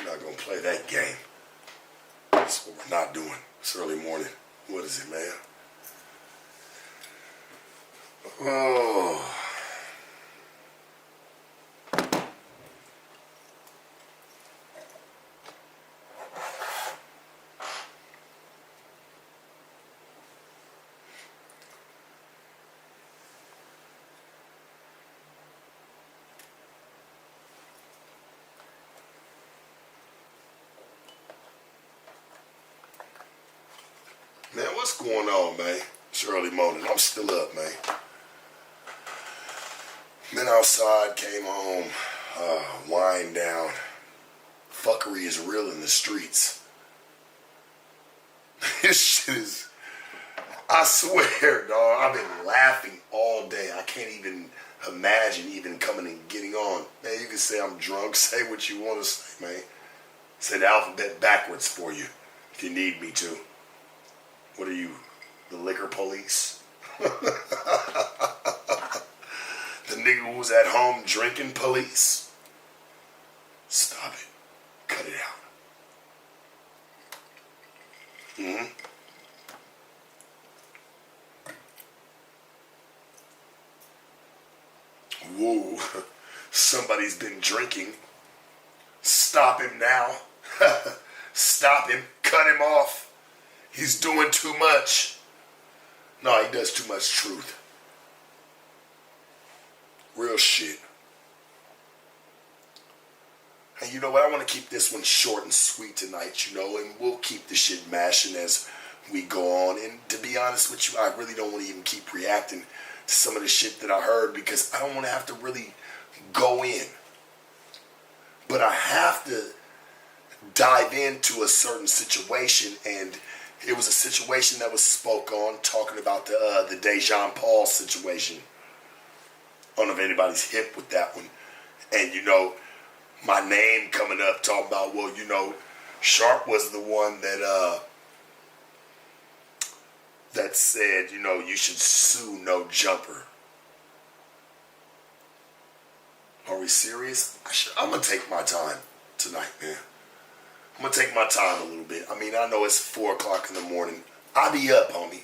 not gonna play that game. That's what we're not doing. It's early morning. What is it, man? Oh. Man, what's going on, man? It's early morning. I'm still up, man. Been outside, came home, wind down. Fuckery is real in the streets. This shit is, I swear, dog, I've been laughing all day. I can't even imagine even coming and getting on. Man, you can say I'm drunk, say what you want to say, man. Say the alphabet backwards for you if you need me to. What are you, the liquor police? The nigga who was at home drinking police? Stop it. Cut it out. Whoa. Somebody's been drinking. Stop him now. Stop him. Cut him off. He's doing too much. No, he does too much truth. Real shit. And you know what? I want to keep this one short and sweet tonight, you know, and we'll keep the shit mashing as we go on. And to be honest with you, I really don't want to even keep reacting to some of the shit that I heard because I don't want to have to really go in. But I have to dive into a certain situation, and it was a situation that was spoke on, talking about the Dejan Paul situation. I don't know if anybody's hip with that one. And, you know, my name coming up, talking about, well, you know, Sharp was the one that said, you know, you should sue No Jumper. Are we serious? I'm going to take my time tonight, man. I'm going to take my time a little bit. I mean, I know it's 4 o'clock in the morning. I'll be up, homie.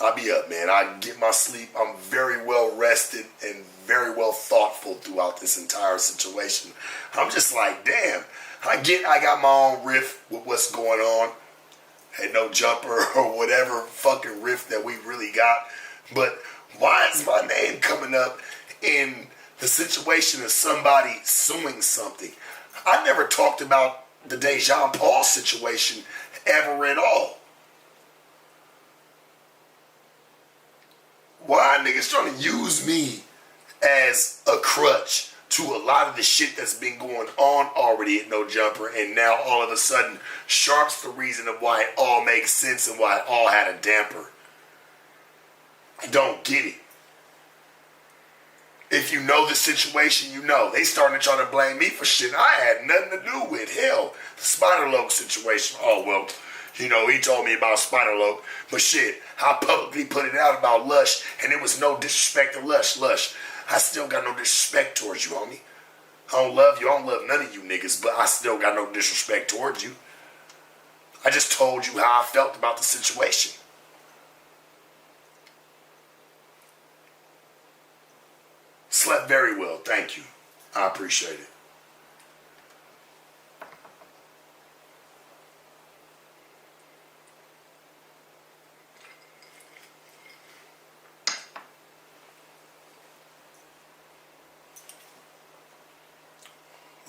I'll be up, man. I get my sleep. I'm very well rested and very well thoughtful throughout this entire situation. I'm just like, damn. I got my own riff with what's going on. Hey, No Jumper or whatever fucking riff that we really got. But why is my name coming up in the situation of somebody suing something? I never talked about the Dejan Paul situation ever at all. Why niggas trying to use me as a crutch to a lot of the shit that's been going on already at No Jumper, and now all of a sudden Sharp's the reason of why it all makes sense and why it all had a damper. I don't get it. If you know the situation, you know. They starting to try to blame me for shit I had nothing to do with. Hell, the Spider-Loc situation. Oh, well, you know, he told me about Spider-Loc. But shit, I publicly put it out about Lush, and it was no disrespect to Lush. Lush, I still got no disrespect towards you, homie. I don't love you. I don't love none of you niggas, but I still got no disrespect towards you. I just told you how I felt about the situation. Slept very well, thank you. I appreciate it.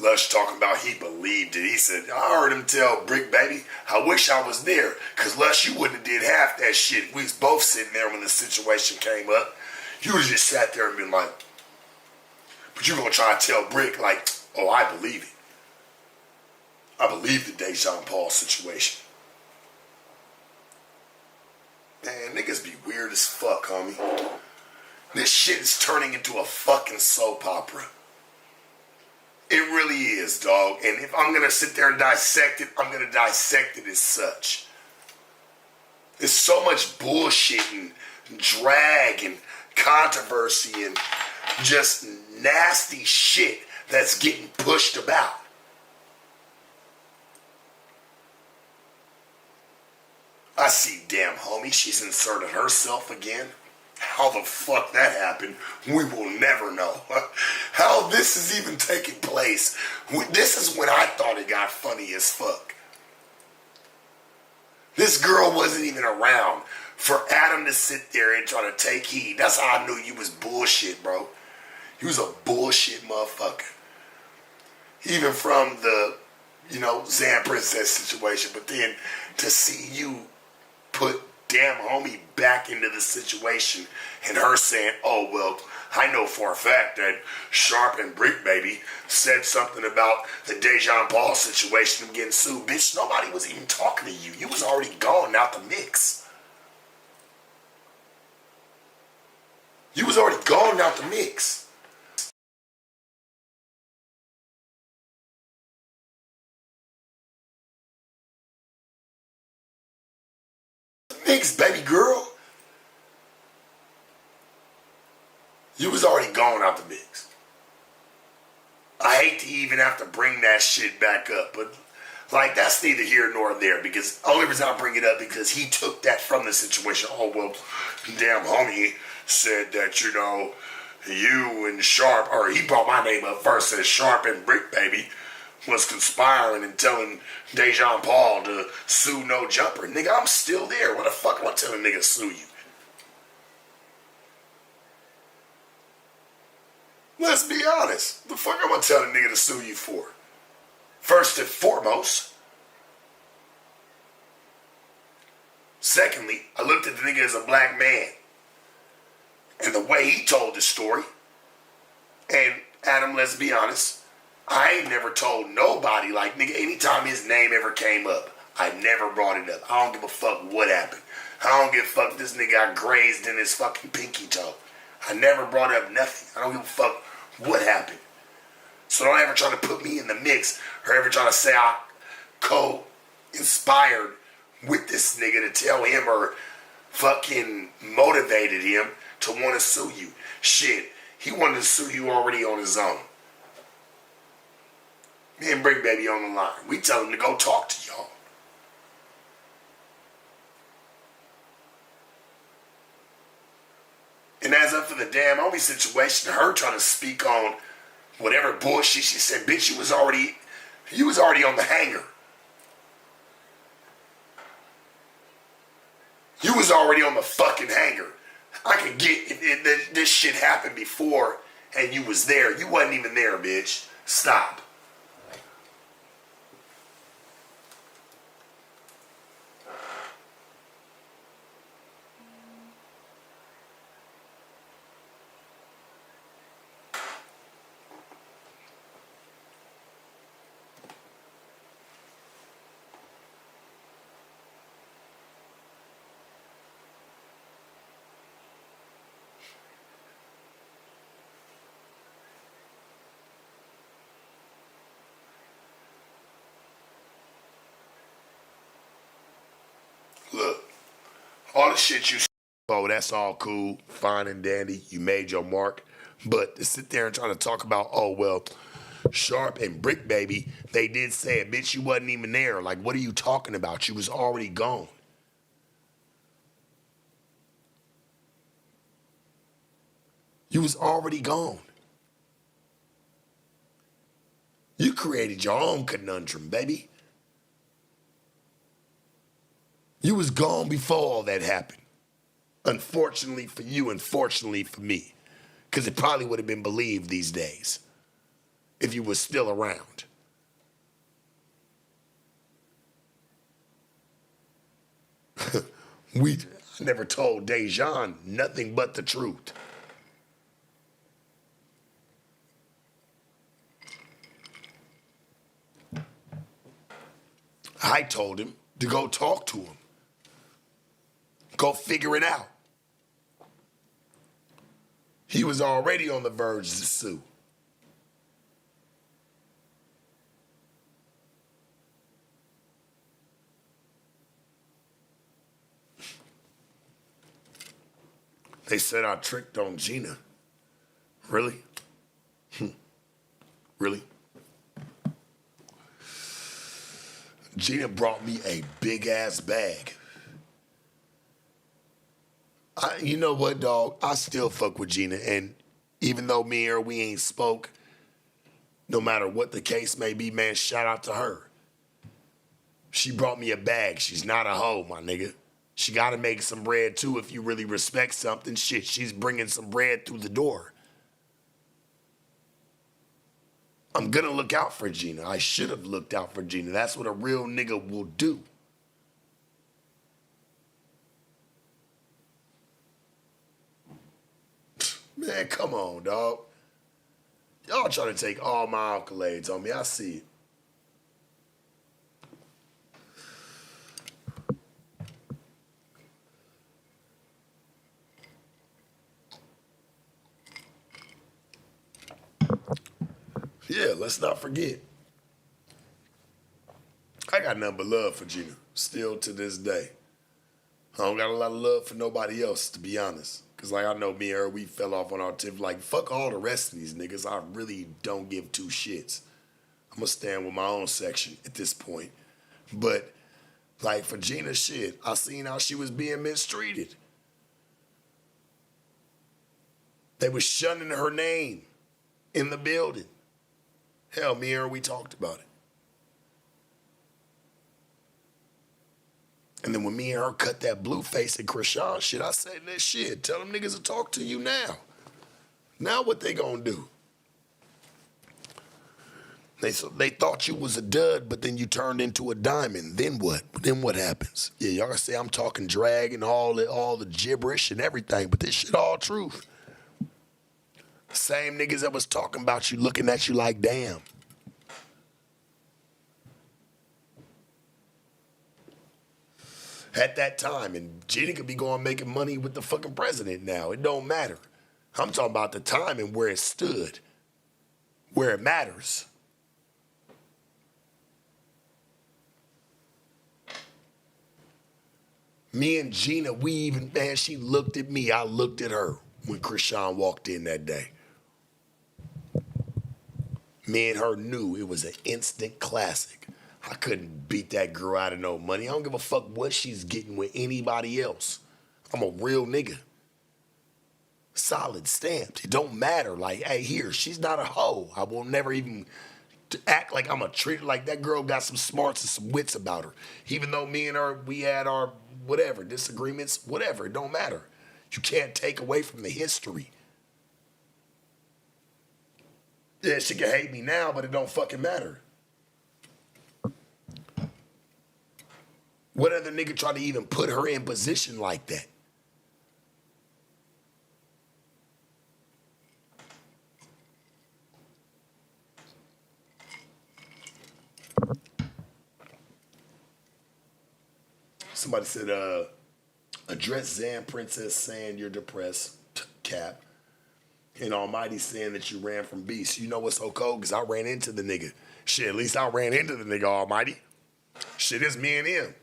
Lush talking about he believed it. He said, I heard him tell Brick Baby, I wish I was there, because Lush, you wouldn't have did half that shit. We was both sitting there when the situation came up. You would have just sat there and been like, but you're going to try to tell Brick, like, oh, I believe it. I believe the Dejan Paul situation. Man, niggas be weird as fuck, homie. This shit is turning into a fucking soap opera. It really is, dog. And if I'm going to sit there and dissect it, I'm going to dissect it as such. There's so much bullshit and drag and controversy and just nasty shit that's getting pushed about. homie. She's inserted herself again. How the fuck that happened, we will never know. How this is even taking place. This is when I thought it got funny as fuck. This girl wasn't even around for Adam to sit there and try to take heed. That's how I knew you was bullshit, bro. You was a bullshit motherfucker. Even from the, Zan Princess situation. But then to see you put damn homie back into the situation and her saying, oh, well, I know for a fact that Sharp and Brick Baby said something about the Dejan Paul situation and getting sued. Bitch, nobody was even talking to you. You was already gone out the mix. You was already gone out the mix. Mix, baby girl. You was already gone out the mix. I hate to even have to bring that shit back up, but that's neither here nor there, because the only reason I bring it up because he took that from the situation. Oh, well, damn homie said that, you and Sharp, or he brought my name up first, said Sharp and Brick Baby was conspiring and telling Dejan Paul to sue No Jumper. Nigga, I'm still there. What the fuck am I telling nigga to sue you? Let's be honest. The fuck am I telling a nigga to sue you for? First and foremost. Secondly, I looked at the nigga as a black man. And the way he told the story. And Adam, let's be honest. I ain't never told nobody, nigga, anytime his name ever came up, I never brought it up. I don't give a fuck what happened. I don't give a fuck if this nigga got grazed in his fucking pinky toe. I never brought up nothing. I don't give a fuck what happened. So don't ever try to put me in the mix or ever try to say I co-inspired with this nigga to tell him or fucking motivated him to want to sue you. Shit, he wanted to sue you already on his own. Me and Brick Baby on the line. We tell him to go talk to y'all. And as up for the damn homie situation, her trying to speak on whatever bullshit she said, bitch, you was already on the hanger. You was already on the fucking hanger. I could get if this shit happened before and you was there. You wasn't even there, bitch. Stop. Look, all the shit you that's all cool, fine and dandy. You made your mark. But to sit there and try to talk about, oh, well, Sharp and Brick Baby, they did say it. Bitch, you wasn't even there. What are you talking about? You was already gone. You was already gone. You created your own conundrum, baby. You was gone before all that happened. Unfortunately for you, unfortunately for me. Because it probably would have been believed these days if you were still around. I never told Dejan nothing but the truth. I told him to go talk to him. Go figure it out. He was already on the verge to sue. They said I tricked on Gina. Really? Really? Gina brought me a big ass bag. You know what, dog? I still fuck with Gina, and even though me and her we ain't spoke, no matter what the case may be, man, shout out to her. She brought me a bag. She's not a hoe, my nigga. She got to make some bread too if you really respect something. Shit, she's bringing some bread through the door. I'm gonna look out for Gina. I should have looked out for Gina. That's what a real nigga will do. Man, come on, dog. Y'all trying to take all my accolades on me. I see it. Yeah, let's not forget. I got nothing but love for Gina, still to this day. I don't got a lot of love for nobody else, to be honest. Because, like, I know me and her, we fell off on our tip. Like, fuck all the rest of these niggas. I really don't give two shits. I'm going to stand with my own section at this point. But, like, for Gina, shit, I seen how she was being mistreated. They was shunning her name in the building. Hell, me and her, we talked about it. And then when me and her cut that blue face at Krishan shit, I said that shit. Tell them niggas to talk to you now. Now what they gonna do? They thought you was a dud, but then you turned into a diamond. Then what? Then what happens? Yeah, y'all gonna say I'm talking drag and all the gibberish and everything, but this shit all truth. Same niggas that was talking about you looking at you like damn. At that time, and Gina could be going making money with the fucking president now. It don't matter. I'm talking about the time and where it stood, where it matters. Me and Gina, we even, man, she looked at me, I looked at her when Krishan walked in that day. Me and her knew it was an instant classic. I couldn't beat that girl out of no money. I don't give a fuck what she's getting with anybody else. I'm a real nigga. Solid stamped. It don't matter. Like, hey, here, she's not a hoe. I will never even act like I'm a treat her like that girl got some smarts and some wits about her. Even though me and her, we had our whatever, disagreements, whatever, it don't matter. You can't take away from the history. Yeah, she can hate me now, but it don't fucking matter. What other nigga tried to even put her in position like that? Somebody said, address Zan Princess saying you're depressed, Cap. And Almighty saying that you ran from Beast. You know what's so cold? Because I ran into the nigga. Shit, at least I ran into the nigga, Almighty. Shit, it's me and him.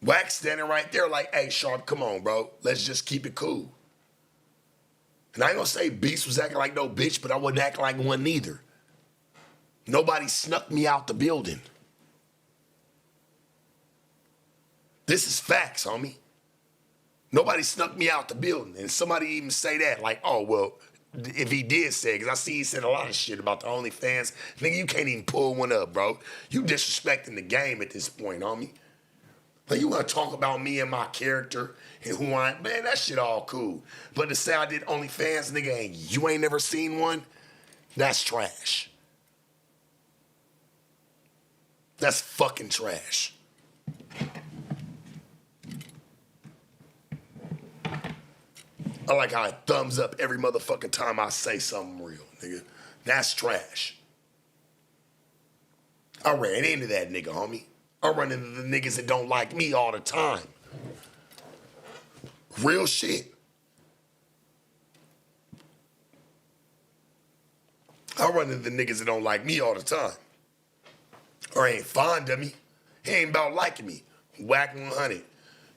Wax standing right there like, hey, Sharp, come on, bro. Let's just keep it cool. And I ain't gonna say Beast was acting like no bitch, but I wasn't acting like one neither. Nobody snuck me out the building. This is facts, homie. Nobody snuck me out the building. And somebody even say that, like, oh, well, if he did say it, because I see he said a lot of shit about the OnlyFans. Nigga, you can't even pull one up, bro. You disrespecting the game at this point, homie. Like, you want to talk about me and my character and who I am, man, that shit all cool. But to say I did OnlyFans, nigga, and you ain't never seen one, that's trash. That's fucking trash. I like how it thumbs up every motherfucking time I say something real, nigga. That's trash. I ran into that nigga, homie. I run into the niggas that don't like me all the time. Real shit. I run into the niggas that don't like me all the time. Or ain't fond of me. He ain't about liking me. Whack 100.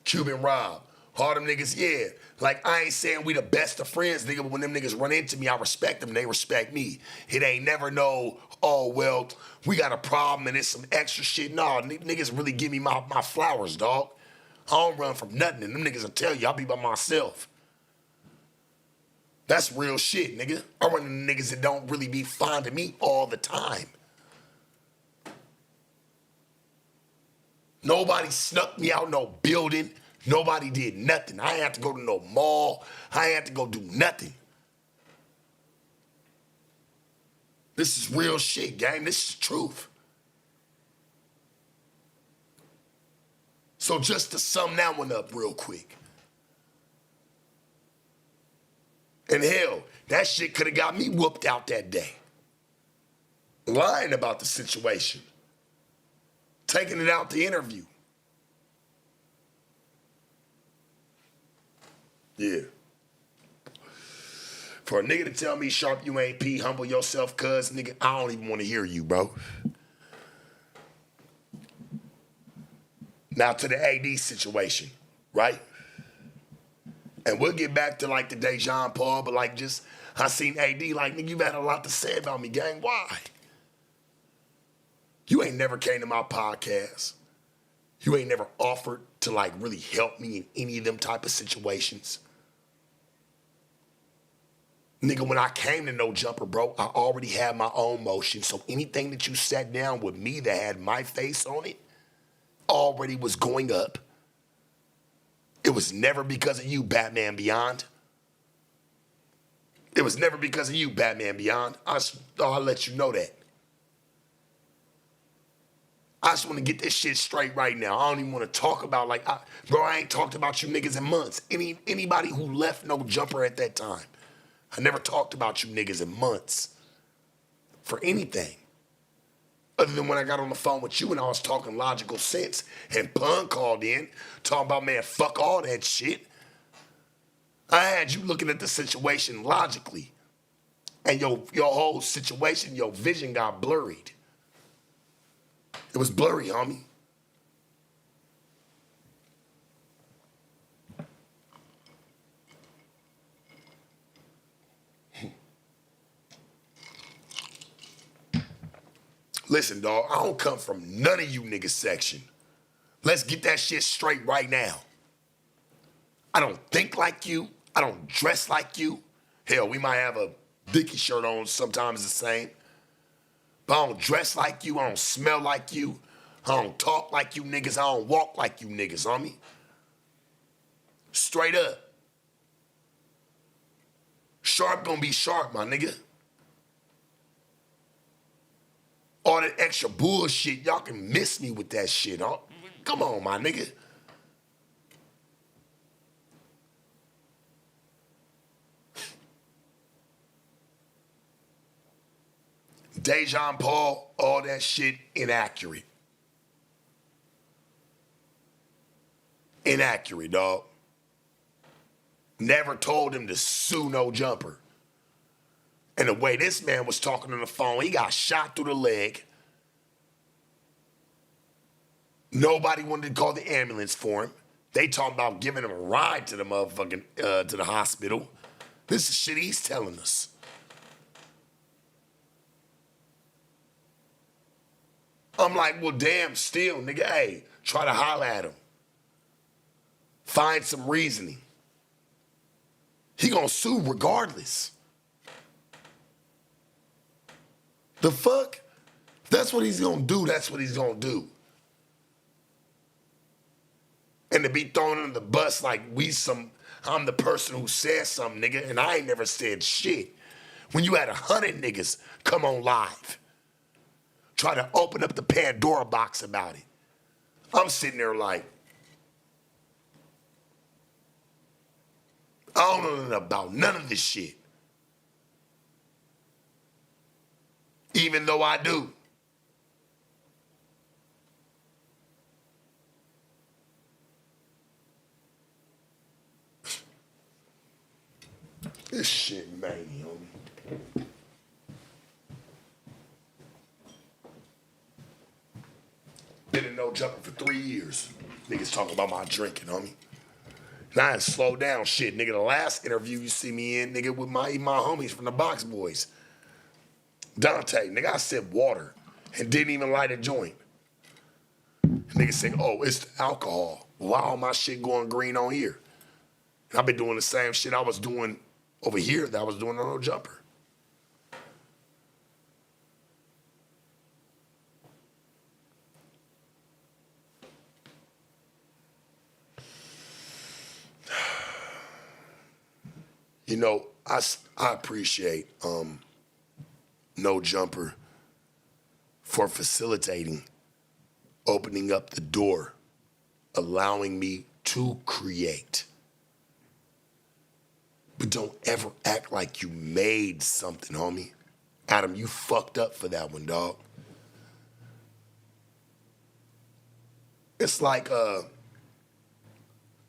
Cuban Rob. All them niggas, yeah. Like, I ain't saying we the best of friends, nigga, but when them niggas run into me, I respect them, they respect me. It ain't never no, oh, well, we got a problem and it's some extra shit. No, niggas really give me my flowers, dog. I don't run from nothing, and them niggas will tell you I'll be by myself. That's real shit, nigga. I run into niggas that don't really be finding me all the time. Nobody snuck me out no building. Nobody did nothing. I ain't have to go to no mall. I ain't have to go do nothing. This is real shit, gang. This is truth. So just to sum that one up real quick. And hell, that shit could have got me whooped out that day. Lying about the situation. Taking it out the interview. Yeah. For a nigga to tell me, Sharp, you ain't P, humble yourself, cuz, nigga, I don't even want to hear you, bro. Now to the AD situation, right? And we'll get back to like the Dejan Paul, but like just, I seen AD like, nigga, you've had a lot to say about me, gang. Why? You ain't never came to my podcast. You ain't never offered to like really help me in any of them type of situations. Nigga, when I came to No Jumper, bro, I already had my own motion. So anything that you sat down with me that had my face on it already was going up. It was never because of you, Batman Beyond. It was never because of you, Batman Beyond. I'll let you know that. I just want to get this shit straight right now. I don't even want to talk about I ain't talked about you niggas in months. Anybody who left No Jumper at that time. I never talked about you niggas in months for anything. Other than when I got on the phone with you and I was talking logical sense and Pun called in talking about, man, fuck all that shit. I had you looking at the situation logically and your whole situation, your vision got blurred. It was blurry, homie. Listen, dog, I don't come from none of you niggas section. Let's get that shit straight right now. I don't think like you. I don't dress like you. Hell, we might have a Dickie shirt on sometimes the same. But I don't dress like you. I don't smell like you. I don't talk like you niggas. I don't walk like you niggas, homie. Straight up. Sharp gonna be sharp, my nigga. All that extra bullshit, y'all can miss me with that shit, huh? Come on, my nigga. Dejan Paul, all that shit inaccurate. Inaccurate, dog. Never told him to sue No Jumper. And the way this man was talking on the phone, he got shot through the leg. Nobody wanted to call the ambulance for him. They talking about giving him a ride to the motherfucking, to the hospital. This is shit he's telling us. I'm like, well, damn, still, nigga, hey, try to holler at him. Find some reasoning. He gonna sue regardless. The fuck? If that's what he's gonna do, that's what he's gonna do. And to be thrown under the bus like I'm the person who said something, nigga, and I ain't never said shit. When you had 100 niggas come on live, try to open up the Pandora box about it. I'm sitting there like, I don't know nothing about none of this shit. Even though I do. This shit mania, homie. Been in No Jumper for 3 years. Niggas talking about my drinking, homie. Now I had to slow down shit, nigga. The last interview you see me in, nigga, with my homies from the Box Boys. Dante, nigga, I said water and didn't even light a joint. Nigga saying, oh, it's the alcohol. Why all my shit going green on here? And I've been doing the same shit I was doing over here that I was doing on No Jumper. You know, I appreciate No Jumper for facilitating, opening up the door, allowing me to create. But don't ever act like you made something, homie. Adam, you fucked up for that one, dog. It's like a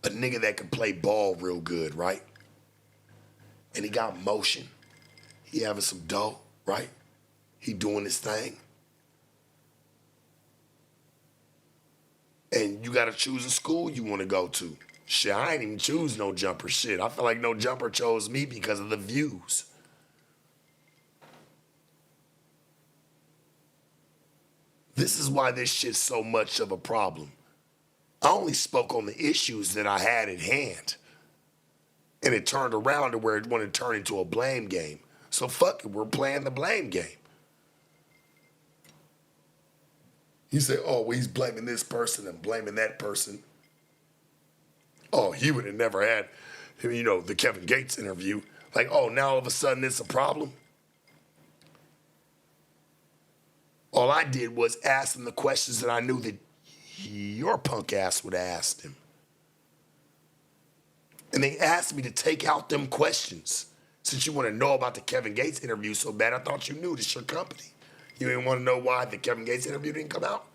nigga that can play ball real good, right? And he got motion. He having some dough, right? He doing his thing. And you got to choose a school you want to go to. Shit, I ain't even choose No Jumper shit. I feel like No Jumper chose me because of the views. This is why this shit's so much of a problem. I only spoke on the issues that I had at hand. And it turned around to where it wanted to turn into a blame game. So fuck it, we're playing the blame game. You say, oh, well, he's blaming this person and blaming that person. Oh, he would have never had, you know, the Kevin Gates interview. Like, oh, now all of a sudden it's a problem? All I did was ask him the questions that I knew that your punk ass would have asked him. And they asked me to take out them questions. Since you want to know about the Kevin Gates interview so bad, I thought you knew. This your company. You didn't want to know why the Kevin Gates interview didn't come out?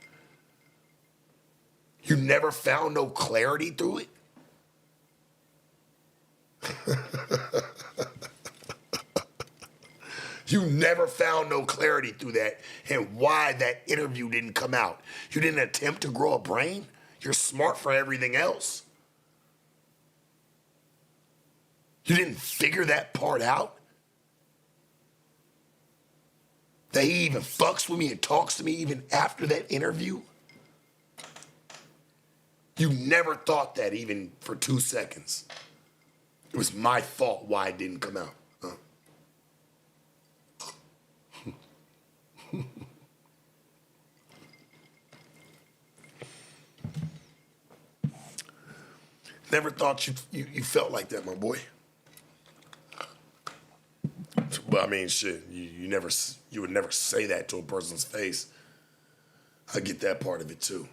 You never found no clarity through it? You never found no clarity through that and why that interview didn't come out. You didn't attempt to grow a brain? You're smart for everything else. You didn't figure that part out? That he even fucks with me and talks to me even after that interview? You never thought that even for 2 seconds. It was my fault why it didn't come out. Huh? Never thought you felt like that, my boy. But I mean, shit, you would never say that to a person's face. I get that part of it too.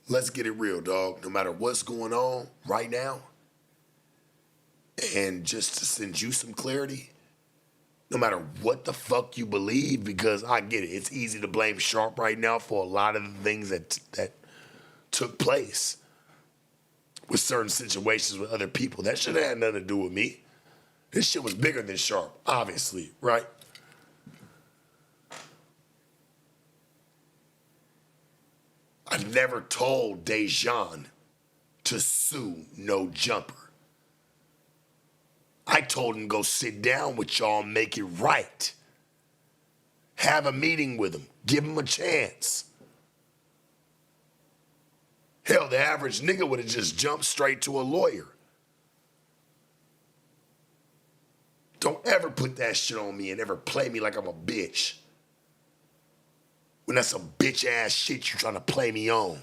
Let's get it real, dog. No matter what's going on right now, and just to send you some clarity, no matter what the fuck you believe, because I get it. It's easy to blame Sharp right now for a lot of the things that took place with certain situations with other people. That shit had nothing to do with me. This shit was bigger than Sharp, obviously, right? I never told Dejan to sue No Jumper. I told him go sit down with y'all and make it right. Have a meeting with him. Give him a chance. Hell, the average nigga would have just jumped straight to a lawyer. Don't ever put that shit on me and ever play me like I'm a bitch. When that's some bitch ass shit you trying to play me on.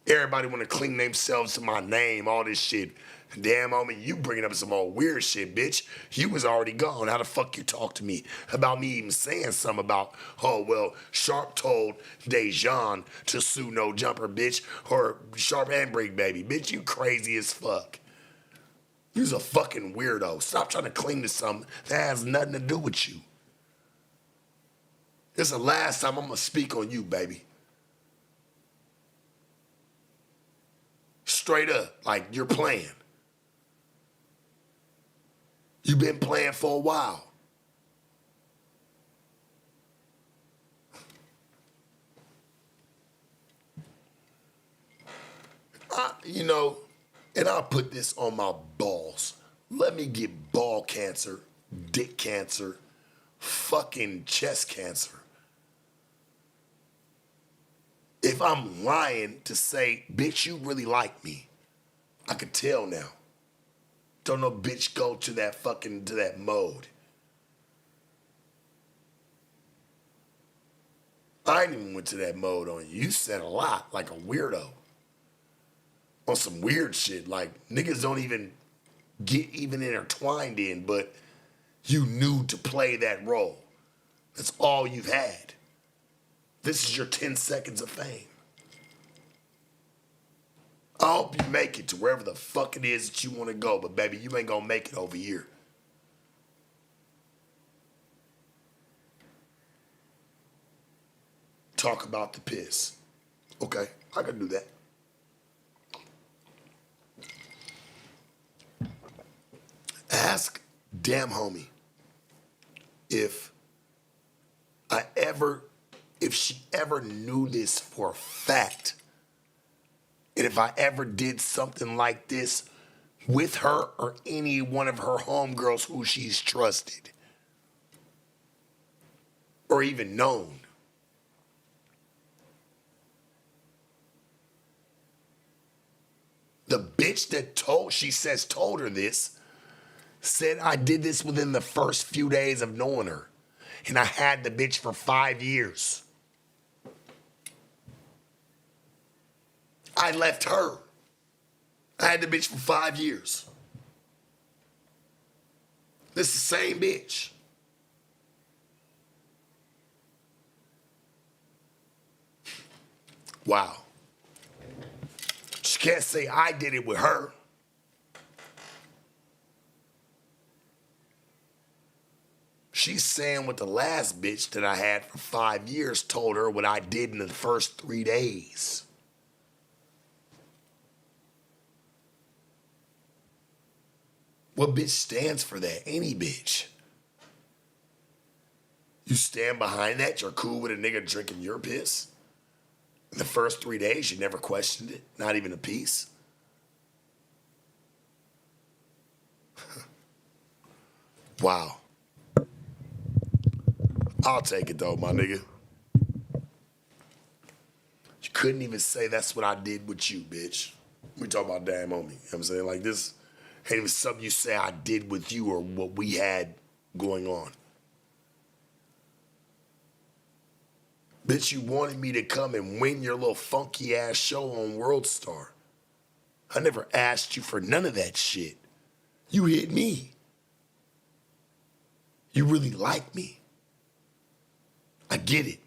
Everybody want to cling themselves to my name, all this shit. Damn, homie, you bringing up some old weird shit, bitch. You was already gone. How the fuck you talk to me about me even saying something about, oh, well, Sharp told Dejan to sue No Jumper, bitch, or Sharp and Break Baby. Bitch, you crazy as fuck. You's a fucking weirdo. Stop trying to cling to something that has nothing to do with you. This is the last time I'm going to speak on you, baby. Straight up, like you're playing. You've been playing for a while. And I'll put this on my balls. Let me get ball cancer, dick cancer, fucking chest cancer. If I'm lying to say, bitch, you really like me, I could tell now. Don't no bitch go to that mode. I ain't even went to that mode on you. You said a lot like a weirdo. On some weird shit. Like niggas don't even get even intertwined in, but you knew to play that role. That's all you've had. This is your 10 seconds of fame. I hope you make it to wherever the fuck it is that you want to go, but baby, you ain't gonna make it over here. Talk about the piss. Okay, I can do that. Ask damn homie if she ever knew this for a fact. And if I ever did something like this with her or any one of her homegirls who she's trusted or even known. The bitch that told her this, said I did this within the first few days of knowing her. And I had the bitch for 5 years. I left her. I had the bitch for 5 years. This is the same bitch. Wow. She can't say I did it with her. She's saying what the last bitch that I had for 5 years told her what I did in the first 3 days. What bitch stands for that? Any bitch. You stand behind that? You're cool with a nigga drinking your piss? In the first 3 days, you never questioned it? Not even a piece? Wow. I'll take it though, my nigga. You couldn't even say that's what I did with you, bitch. We talk about damn homie. You know what I'm saying? Like this ain't even something you say I did with you or what we had going on. Bitch, you wanted me to come and win your little funky ass show on World Star. I never asked you for none of that shit. You hit me. You really like me. I get it.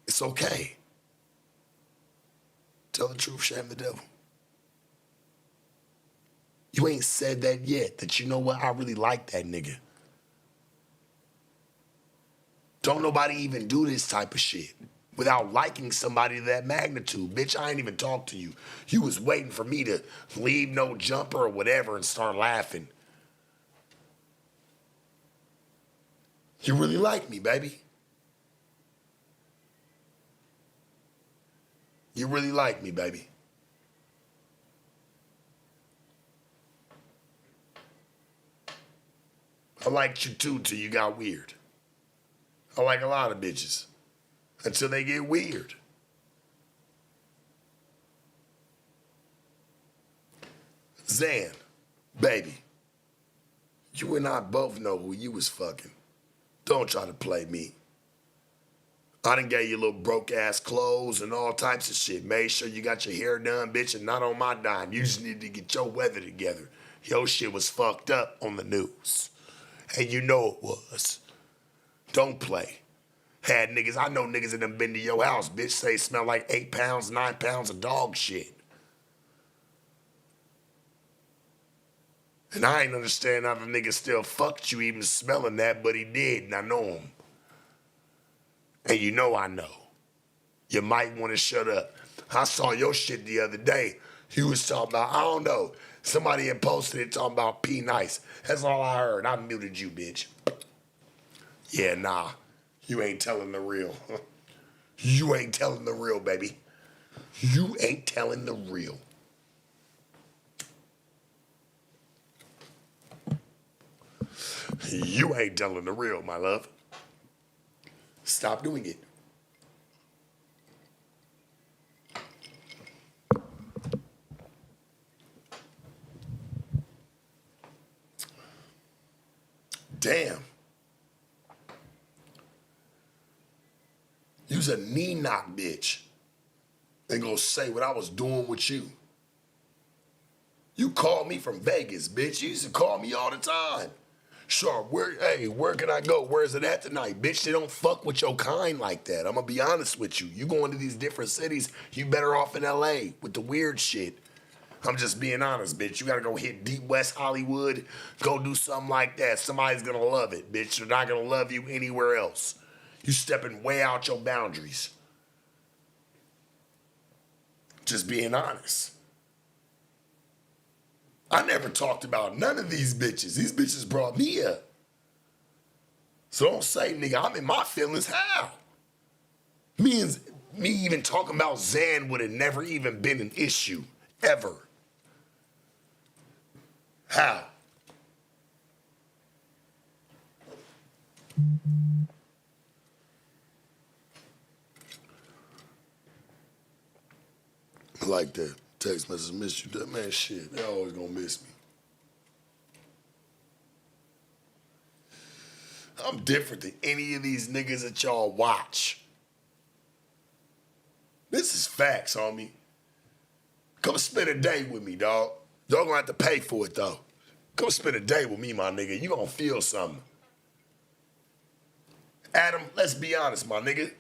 It's okay. Tell the truth, shame the devil. You ain't said that yet, that you know what, I really like that nigga. Don't nobody even do this type of shit without liking somebody of that magnitude. Bitch, I ain't even talked to you. You was waiting for me to leave no jumper or whatever and start laughing. You really like me, baby. You really like me, baby. I liked you too till you got weird. I like a lot of bitches until they get weird. Zan, baby, you and I both know who you was fucking. Don't try to play me. I done gave you little broke ass clothes and all types of shit. Made sure you got your hair done, bitch, and not on my dime. You just need to get your weather together. Your shit was fucked up on the news. And you know it was. Don't play. Had niggas, I know niggas that done been to your house, bitch, say it smell like 8 pounds, 9 pounds of dog shit. And I ain't understand how the nigga still fucked you even smelling that, but he did, and I know him. And you know I know. You might want to shut up. I saw your shit the other day. You was talking about, I don't know, somebody had posted it talking about P Nice. That's all I heard. I muted you, bitch. Yeah, nah. You ain't telling the real. You ain't telling the real, baby. You ain't telling the real. You ain't telling the real, my love. Stop doing it. Damn. You's a knee knock bitch. And go say what I was doing with you. You called me from Vegas, bitch. You used to call me all the time. Sure, where can I go? Where's it at tonight? Bitch, they don't fuck with your kind like that. I'm gonna be honest with you. You going to these different cities, you better off in LA with the weird shit. I'm just being honest, bitch. You gotta go hit Deep West Hollywood, go do something like that. Somebody's gonna love it, bitch. They're not gonna love you anywhere else. You stepping way out your boundaries. Just being honest. I never talked about none of these bitches. These bitches brought me up. So don't say, nigga, I'm in my feelings. How? Me even talking about Xan would have never even been an issue. Ever. How? I like that. Text message, miss you. That man, shit, they always gonna miss me. I'm different than any of these niggas that y'all watch. This is facts, homie. Come spend a day with me, dog. Y'all gonna have to pay for it, though. Come spend a day with me, my nigga. You gonna feel something. Adam, let's be honest, my nigga.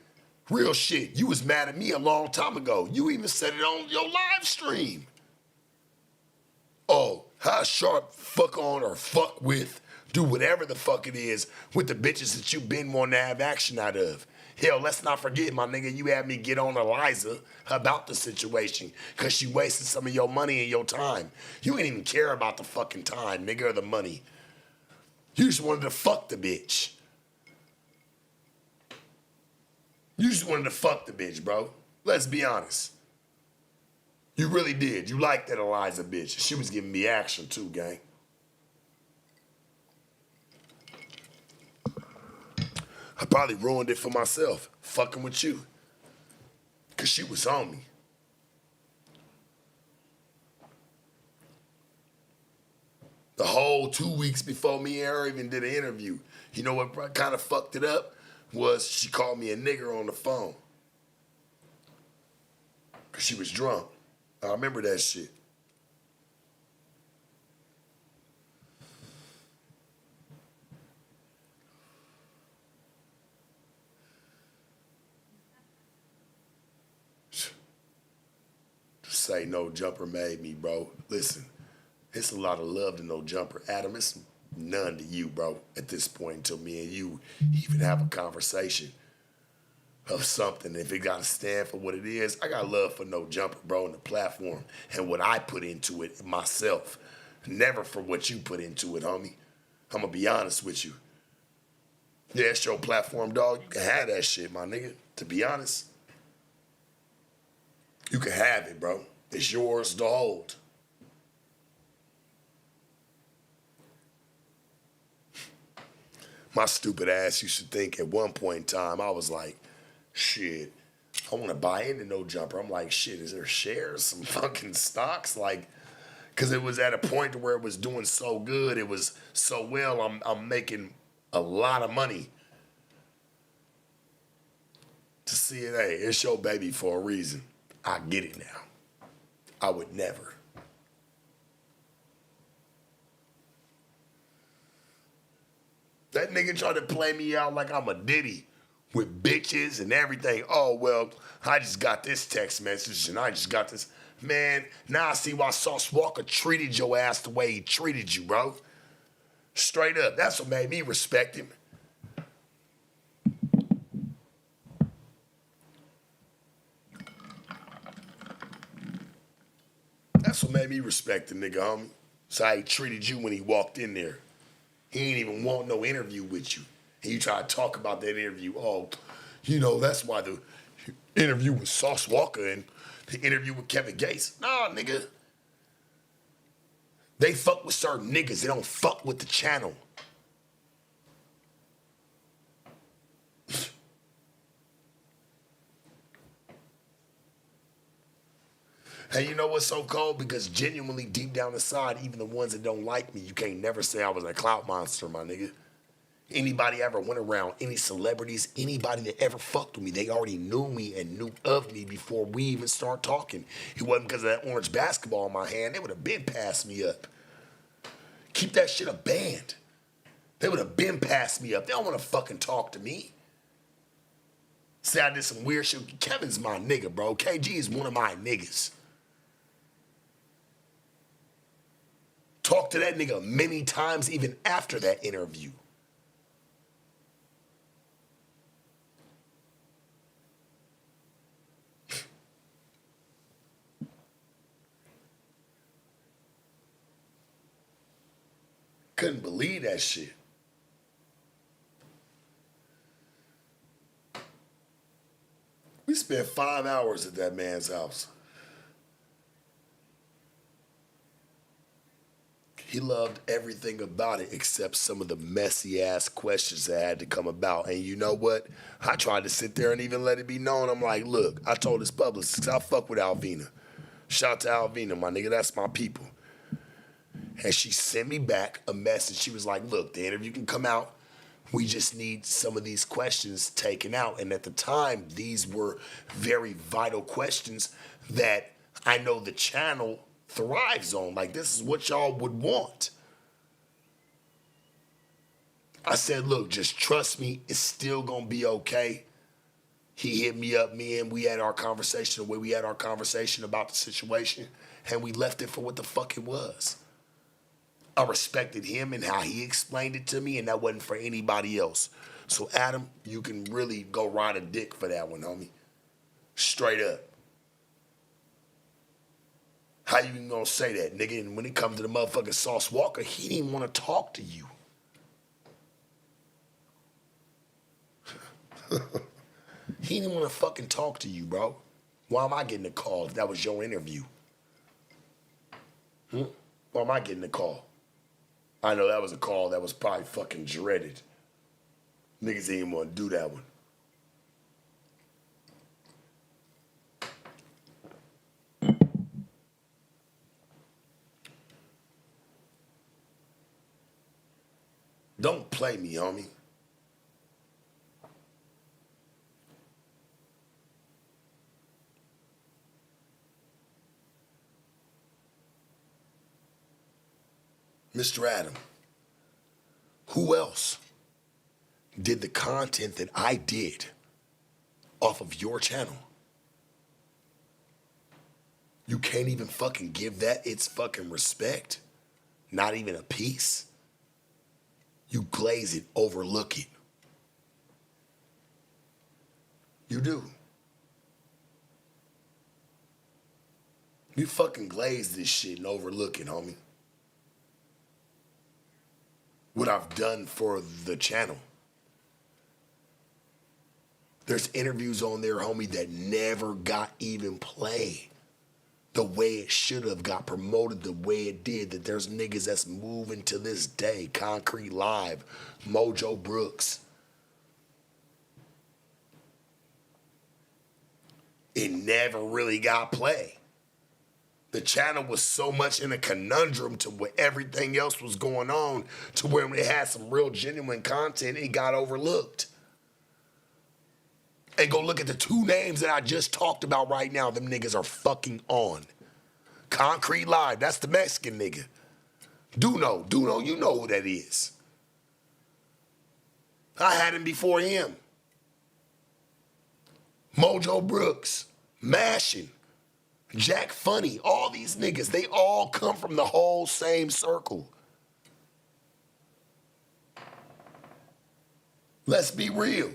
Real shit. You was mad at me a long time ago. You even said it on your live stream. Oh, how sharp fuck on or fuck with, do whatever the fuck it is with the bitches that you been wanting to have action out of. Hell, let's not forget, my nigga, you had me get on Eliza about the situation because she wasted some of your money and your time. You ain't even care about the fucking time, nigga, or the money. You just wanted to fuck the bitch. You just wanted to fuck the bitch, bro. Let's be honest. You really did. You liked that Eliza bitch. She was giving me action too, gang. I probably ruined it for myself, fucking with you. Because she was on me. The whole 2 weeks before me and her even did an interview. You know what kind of fucked it up? Was she called me a nigger on the phone. Because she was drunk. I remember that shit. Just say No Jumper made me, bro. Listen, it's a lot of love to No Jumper. Adam, it's none to you, bro, at this point until me and you even have a conversation of something. If it got to stand for what it is, I got love for No Jumper, bro, and the platform and what I put into it myself. Never for what you put into it, homie. I'm going to be honest with you. Yeah, it's your platform, dog. You can have that shit, my nigga, to be honest. You can have it, bro. It's yours to hold. My stupid ass used to think at one point in time, I was like, shit, I want to buy into No Jumper. I'm like, shit, is there shares, some fucking stocks? Like, because it was at a point to where it was doing so good, it was so well, I'm making a lot of money. To see it, hey, it's your baby for a reason. I get it now. I would never. That nigga tried to play me out like I'm a Diddy with bitches and everything. Oh, well, I just got this text message and I just got this. Man, now I see why Sauce Walker treated your ass the way he treated you, bro. Straight up. That's what made me respect him. That's what made me respect the nigga, homie. So how he treated you when he walked in there. He ain't even want no interview with you. And you try to talk about that interview. Oh, you know, that's why the interview with Sauce Walker and the interview with Kevin Gates. Nah, nigga. They fuck with certain niggas. They don't fuck with the channel. And you know what's so cold? Because genuinely deep down inside, even the ones that don't like me, you can't never say I was a clout monster, my nigga. Anybody ever went around, any celebrities, anybody that ever fucked with me, they already knew me and knew of me before we even start talking. It wasn't because of that orange basketball in my hand. They would have been passed me up. Keep that shit a band. They would have been passed me up. They don't want to fucking talk to me. Say I did some weird shit. Kevin's my nigga, bro. KG is one of my niggas. Talked to that nigga many times even after that interview. Couldn't believe that shit. We spent 5 hours at that man's house. He loved everything about it except some of the messy ass questions that had to come about. And you know what? I tried to sit there and even let it be known. I'm like, look, I told his publicist, I fuck with Alvina. Shout out to Alvina, my nigga, that's my people. And she sent me back a message. She was like, look, the interview can come out. We just need some of these questions taken out. And at the time, these were very vital questions that I know the channel thrives on. Like, this is what y'all would want. I said, look, just trust me. It's still going to be okay. He hit me up, we had our conversation the way we had our conversation about the situation, and we left it for what the fuck it was. I respected him and how he explained it to me, and that wasn't for anybody else. So, Adam, you can really go ride a dick for that one, homie. Straight up. How you even gonna say that, nigga? And when it comes to the motherfucking Sauce Walka, he didn't want to talk to you. He didn't want to fucking talk to you, bro. Why am I getting a call if that was your interview? Why am I getting a call? I know that was a call that was probably fucking dreaded. Niggas didn't even want to do that one. Don't play me, homie. Mr. Adam, who else did the content that I did off of your channel? You can't even fucking give that its fucking respect? Not even a piece? You glaze it, overlook it. You do. You fucking glaze this shit and overlook it, homie. What I've done for the channel. There's interviews on there, homie, that never got even played the way it should have, got promoted the way it did, that there's niggas that's moving to this day. Concrete Live, Mojo Brooks. It never really got play. The channel was so much in a conundrum to where everything else was going on, to where when it had some real genuine content, it got overlooked. And go look at the two names that I just talked about right now. Them niggas are fucking on. Concrete Live, that's the Mexican nigga. Duno, you know who that is. I had him before him. Mojo Brooks, Mashing, Jack Funny, all these niggas, they all come from the whole same circle. Let's be real.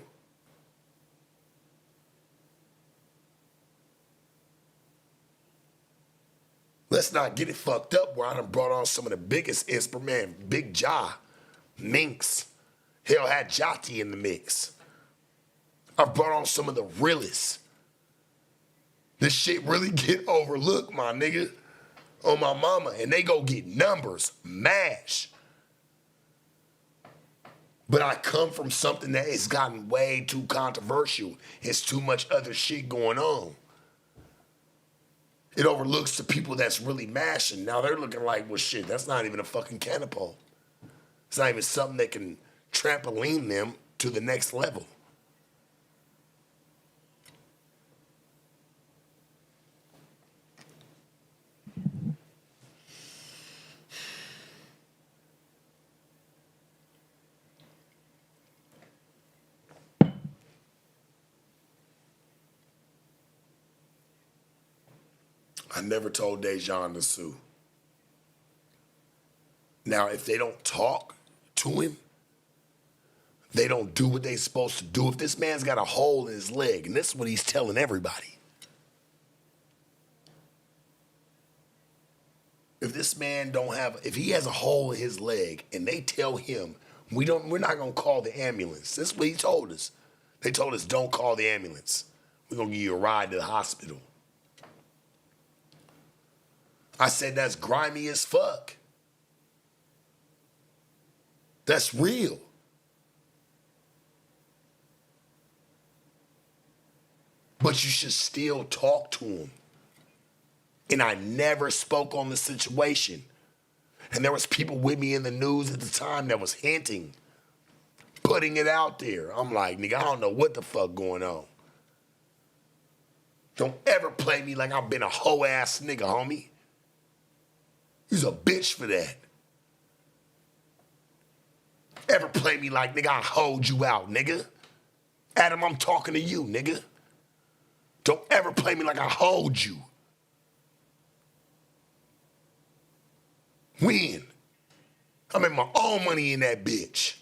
Let's not get it fucked up where I done brought on some of the biggest man, Big Ja, Minx. Hell, had Jati in the mix. I've brought on some of the realest. This shit really get overlooked, my nigga, on my mama, and they go get numbers, mash. But I come from something that has gotten way too controversial. It's too much other shit going on. It overlooks the people that's really mashing. Now they're looking like, well, shit, that's not even a fucking catapult. It's not even something that can trampoline them to the next level. I never told Dejan to sue. Now, if they don't talk to him, they don't do what they're supposed to do. If this man's got a hole in his leg, and this is what he's telling everybody. If this man if he has a hole in his leg and they tell him, we're not gonna call the ambulance. This is what he told us. They told us, don't call the ambulance. We're gonna give you a ride to the hospital. I said, that's grimy as fuck. That's real. But you should still talk to him. And I never spoke on the situation. And there was people with me in the news at the time that was hinting, putting it out there. I'm like, nigga, I don't know what the fuck going on. Don't ever play me like I've been a hoe ass nigga, homie. You's a bitch for that. Ever play me like, nigga, I hold you out, nigga. Adam, I'm talking to you, nigga. Don't ever play me like I hold you. When? I make my own money in that bitch.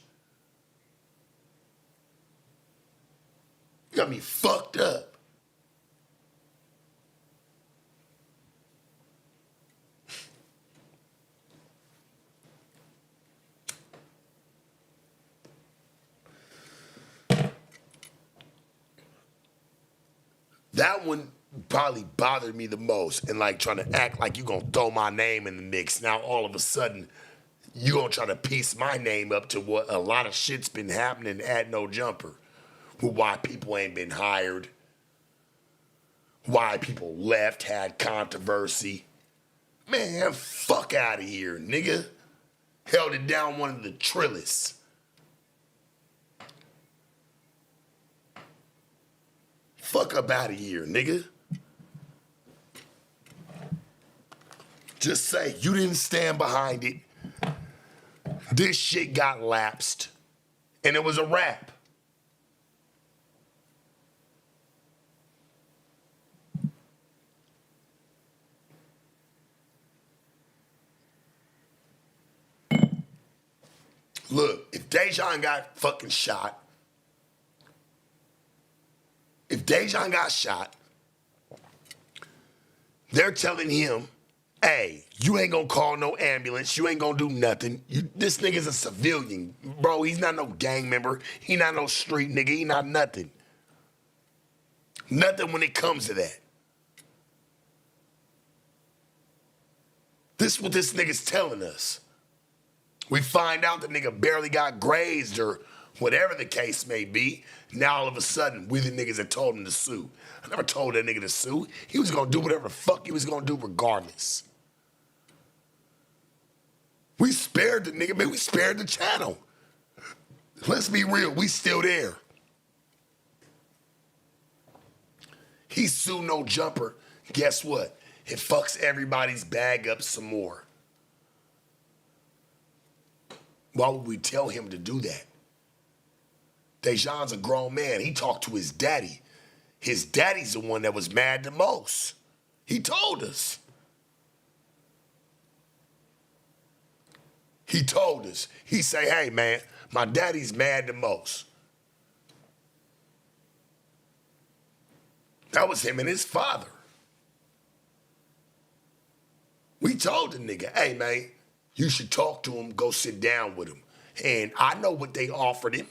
You got me fucked up. That one probably bothered me the most, and like trying to act like you gonna throw my name in the mix. Now all of a sudden, you gonna try to piece my name up to what a lot of shit's been happening at No Jumper. Why people ain't been hired. Why people left, had controversy. Man, fuck out of here, nigga. Held it down one of the Trillis. Fuck up out of here, nigga. Just say you didn't stand behind it. This shit got lapsed. And it was a wrap. Look, if Dejan got fucking shot, they're telling him, hey, you ain't gonna call no ambulance. You ain't gonna do nothing. This nigga's a civilian. Bro, he's not no gang member. He not no street nigga. He not nothing. Nothing when it comes to that. This is what this nigga's telling us. We find out the nigga barely got grazed or whatever the case may be. Now all of a sudden, we the niggas that told him to sue. I never told that nigga to sue. He was gonna do whatever the fuck he was gonna do regardless. We spared the nigga, man. We spared the channel. Let's be real, we still there. He sued No Jumper. Guess what? It fucks everybody's bag up some more. Why would we tell him to do that? Dejan's a grown man. He talked to his daddy. His daddy's the one that was mad the most. He told us. He told us. He say, hey, man, my daddy's mad the most. That was him and his father. We told the nigga, hey, man, you should talk to him, go sit down with him. And I know what they offered him.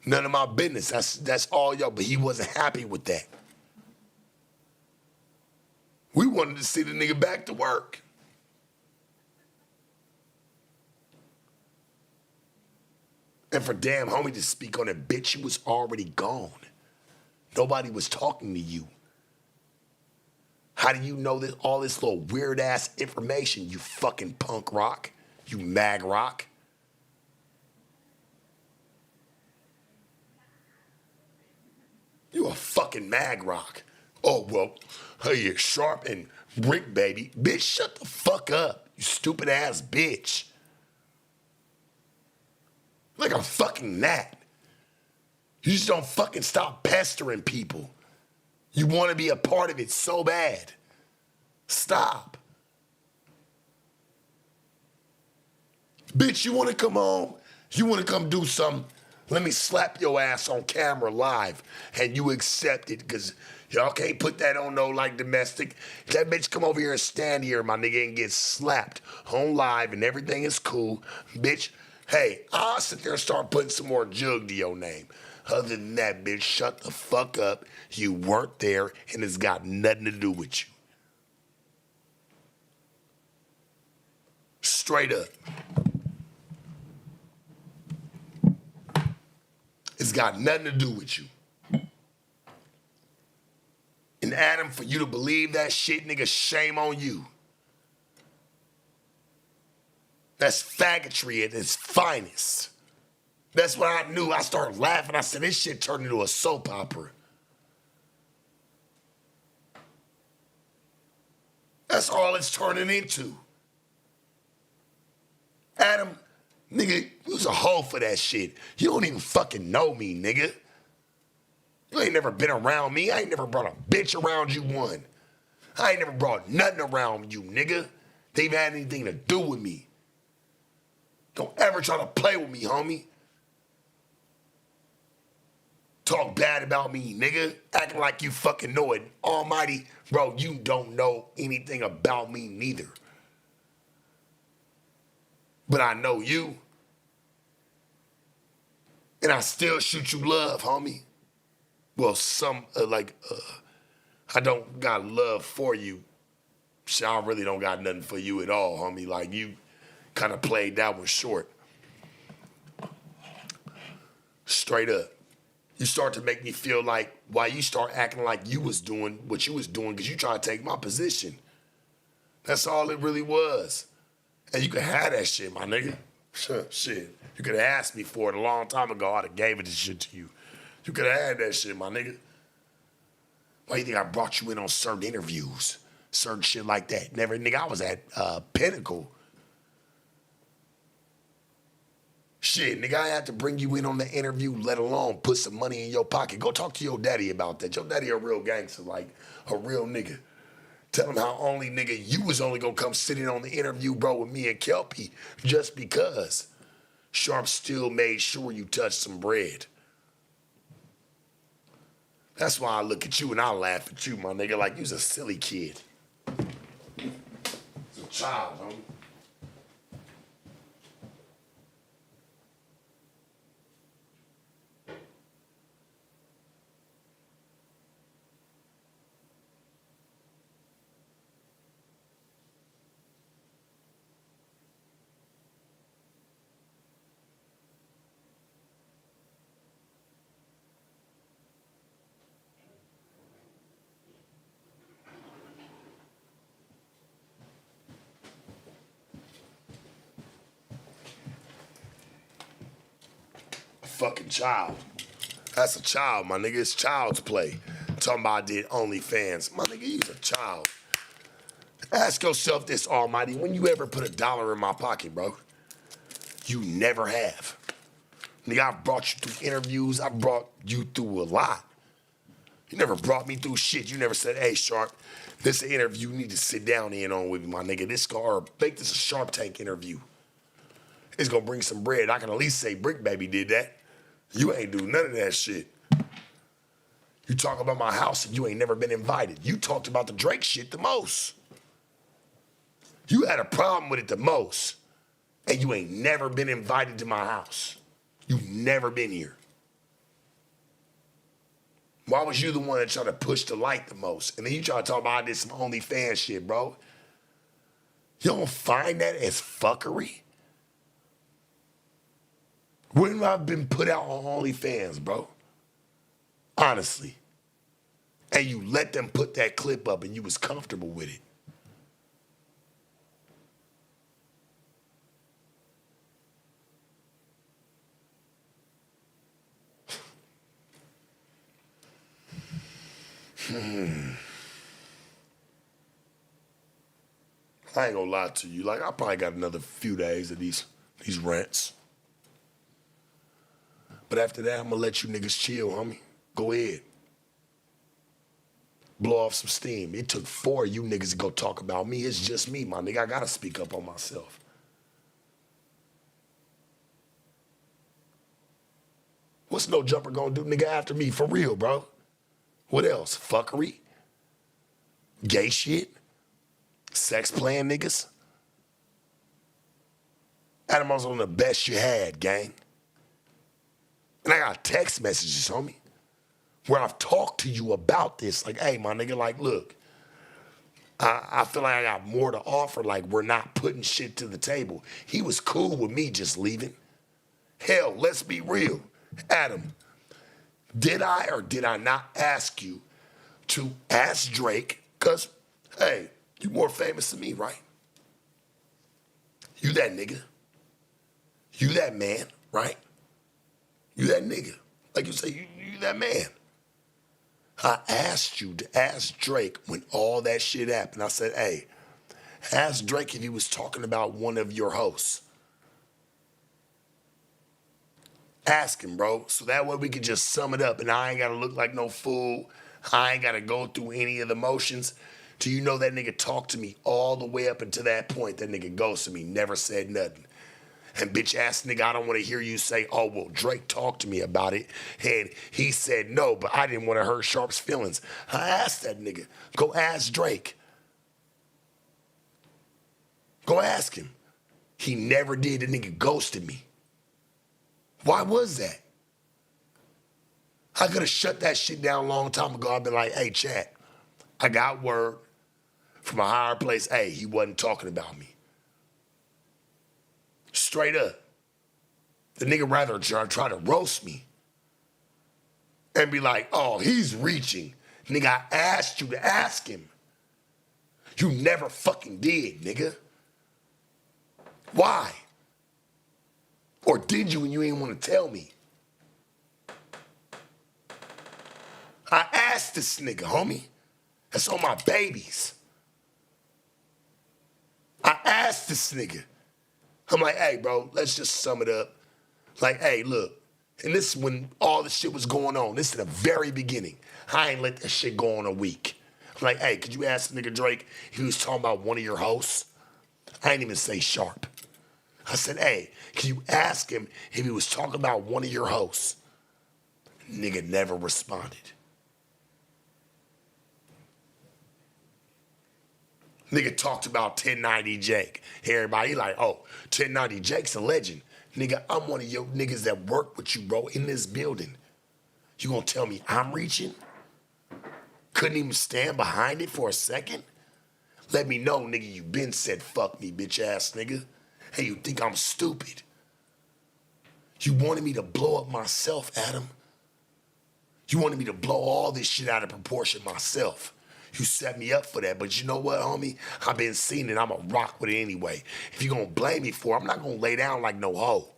None of my business. That's all y'all. But he wasn't happy with that. We wanted to see the nigga back to work. And for damn homie to speak on it, bitch, you was already gone. Nobody was talking to you. How do you know this, all this little weird ass information, you fucking punk rock? You mag rock? You a fucking mag rock. Oh, well, hey, you're Sharp and Brick Baby. Bitch, shut the fuck up, you stupid ass bitch. Like a fucking gnat. You just don't fucking stop pestering people. You want to be a part of it so bad. Stop. Bitch, you want to come home? You want to come do something? Let me slap your ass on camera live and you accept it because y'all can't put that on no like domestic. That bitch come over here and stand here, my nigga, and get slapped on live and everything is cool. Bitch, hey, I'll sit there and start putting some more jug to your name. Other than that, bitch, shut the fuck up. You weren't there and it's got nothing to do with you. Straight up. It's got nothing to do with you. And Adam, for you to believe that shit, nigga, shame on you. That's faggotry at its finest. That's what I knew. I started laughing. I said, this shit turned into a soap opera. That's all it's turning into. Adam, nigga, you was a hoe for that shit. You don't even fucking know me, nigga. You ain't never been around me. I ain't never brought a bitch around you one. I ain't never brought nothing around you, nigga. They even had anything to do with me. Don't ever try to play with me, homie. Talk bad about me, nigga. Acting like you fucking know it. Almighty, bro, you don't know anything about me neither. But I know you. And I still shoot you love, homie. Well, I don't got love for you. Shit, I really don't got nothing for you at all, homie. Like, you kind of played that one short. Straight up. You start to make me feel like why you start acting like you was doing what you was doing because you trying to take my position. That's all it really was. And you could have that shit, my nigga. Shit. You could have asked me for it a long time ago. I'd have gave it this shit to you. You could have had that shit, my nigga. Why you think I brought you in on certain interviews? Certain shit like that. Never, nigga, I was at Pinnacle. Shit, nigga, I had to bring you in on the interview, let alone put some money in your pocket. Go talk to your daddy about that. Your daddy a real gangster, like a real nigga. Tell him how only, nigga, you was only gonna come sit in on the interview, bro, with me and Kelpie just because Sharp still made sure you touched some bread. That's why I look at you and I laugh at you, my nigga, like you's a silly kid. It's a child, homie. Fucking child. That's a child, my nigga. It's child's play. Talking about I did OnlyFans. My nigga, you's a child. Ask yourself this, Almighty. When you ever put $1 in my pocket, bro? You never have. Nigga, I brought you through interviews. I brought you through a lot. You never brought me through shit. You never said, hey, Sharp, this is an interview you need to sit down in on with me, my nigga. Make this a Sharp Tank interview. It's gonna bring some bread. I can at least say Brick Baby did that. You ain't do none of that shit. You talk about my house and you ain't never been invited. You talked about the Drake shit the most. You had a problem with it the most. And you ain't never been invited to my house. You never been here. Why was you the one that tried to push the light the most? And then you try to talk about this some OnlyFans shit, bro. You don't find that as fuckery? When have I been put out on OnlyFans, bro? Honestly. And you let them put that clip up and you was comfortable with it. I ain't gonna lie to you. Like, I probably got another few days of these rants. But after that, I'm gonna let you niggas chill, homie. Go ahead. Blow off some steam. It took 4 of you niggas to go talk about me. It's just me, my nigga. I gotta speak up on myself. What's No Jumper gonna do, nigga, after me? For real, bro. What else? Fuckery? Gay shit? Sex playing niggas? Adam, I was on the best you had, gang. And I got text messages, homie, where I've talked to you about this. Like, hey, my nigga, like, look, I feel like I got more to offer. Like, we're not putting shit to the table. He was cool with me just leaving. Hell, let's be real. Adam, did I or did I not ask you to ask Drake? Because, hey, you more famous than me, right? You that nigga. You that man, right? You that nigga. Like you say, you that man. I asked you to ask Drake when all that shit happened. I said, hey, ask Drake if he was talking about one of your hosts. Ask him, bro, so that way we can just sum it up and I ain't got to look like no fool. I ain't got to go through any of the motions. Do you know that nigga talked to me all the way up until that point? That nigga ghosted me, never said nothing. And bitch ass nigga, I don't want to hear you say, oh, well, Drake talked to me about it. And he said no, but I didn't want to hurt Sharp's feelings. I asked that nigga. Go ask Drake. Go ask him. He never did. The nigga ghosted me. Why was that? I could have shut that shit down a long time ago. I've been like, hey, chat, I got word from a higher place. Hey, he wasn't talking about me. Straight up. The nigga rather try to roast me and be like, oh, he's reaching. Nigga, I asked you to ask him. You never fucking did, nigga. Why? Or did you and you ain't want to tell me? I asked this nigga, homie. That's on my babies. I asked this nigga. I'm like, hey, bro, let's just sum it up. Like, hey, look, and this is when all the shit was going on. This is the very beginning. I ain't let that shit go on a week. I'm like, hey, could you ask the nigga Drake if he was talking about one of your hosts? I ain't even say Sharp. I said, hey, can you ask him if he was talking about one of your hosts? Nigga never responded. Nigga talked about 1090 Jake. Everybody like, oh, 1090 Jake's a legend. Nigga, I'm one of your niggas that work with you, bro, in this building. You gonna tell me I'm reaching? Couldn't even stand behind it for a second? Let me know, nigga, you been said fuck me, bitch ass nigga. Hey, you think I'm stupid? You wanted me to blow up myself, Adam. You wanted me to blow all this shit out of proportion myself. You set me up for that, but you know what, homie? I've been seeing it. I'm going to rock with it anyway. If you're going to blame me for it, I'm not going to lay down like no hoe.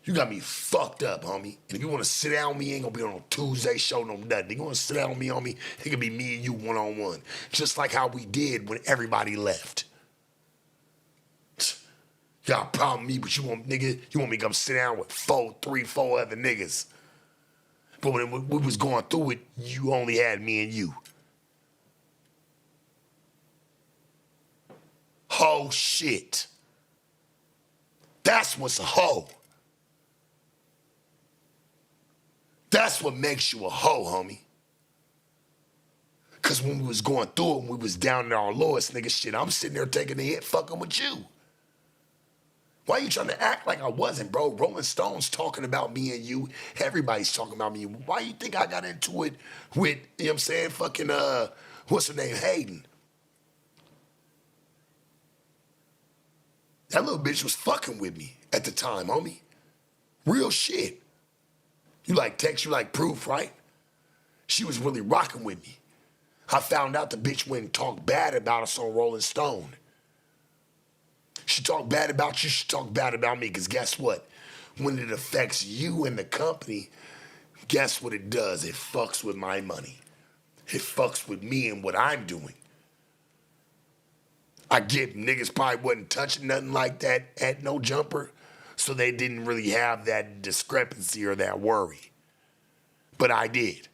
You got me fucked up, homie. And if you want to sit down with me, you ain't going to be on a Tuesday show, no nothing. You want to sit down with me, homie, it could be me and you one-on-one. Just like how we did when everybody left. You got a problem with me, but you want me to come sit down with 4 other niggas. But when we was going through it, you only had me and you. Hoe shit. That's what's a hoe. That's what makes you a hoe, homie. Because when we was going through it, when we was down in our lowest, nigga, shit, I'm sitting there taking the hit fucking with you. Why you trying to act like I wasn't, bro? Rolling Stone's talking about me and you. Everybody's talking about me. Why you think I got into it with, you know what I'm saying, fucking, what's her name, Hayden? That little bitch was fucking with me at the time, homie. Real shit. You like text, you like proof, right? She was really rocking with me. I found out the bitch went and talked bad about us on Rolling Stone. She talked bad about you, she talked bad about me, because guess what? When it affects you and the company, guess what it does? It fucks with my money. It fucks with me and what I'm doing. I get niggas probably wasn't touching nothing like that at No Jumper, so they didn't really have that discrepancy or that worry. But I did.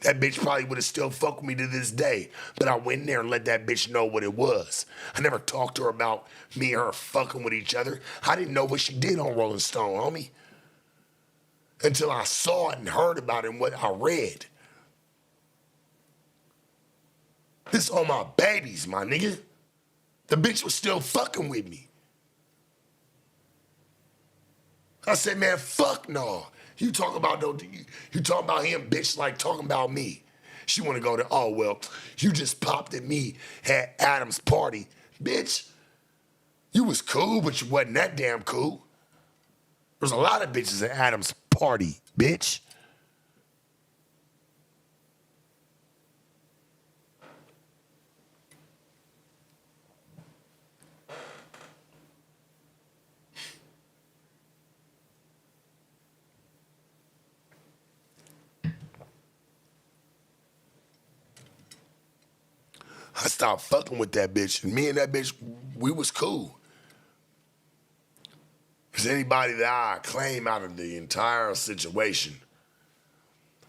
That bitch probably would have still fucked with me to this day, but I went in there and let that bitch know what it was. I never talked to her about me and her fucking with each other. I didn't know what she did on Rolling Stone, homie. Until I saw it and heard about it and what I read. This on my babies, my nigga. The bitch was still fucking with me. I said, man, fuck no. You talk about him, bitch, like talking about me. She want to go to, oh, well, you just popped at me at Adam's party. Bitch, you was cool, but you wasn't that damn cool. There's a lot of bitches at Adam's party, bitch. I stopped fucking with that bitch. And me and that bitch, we was cool. Because anybody that I claim out of the entire situation,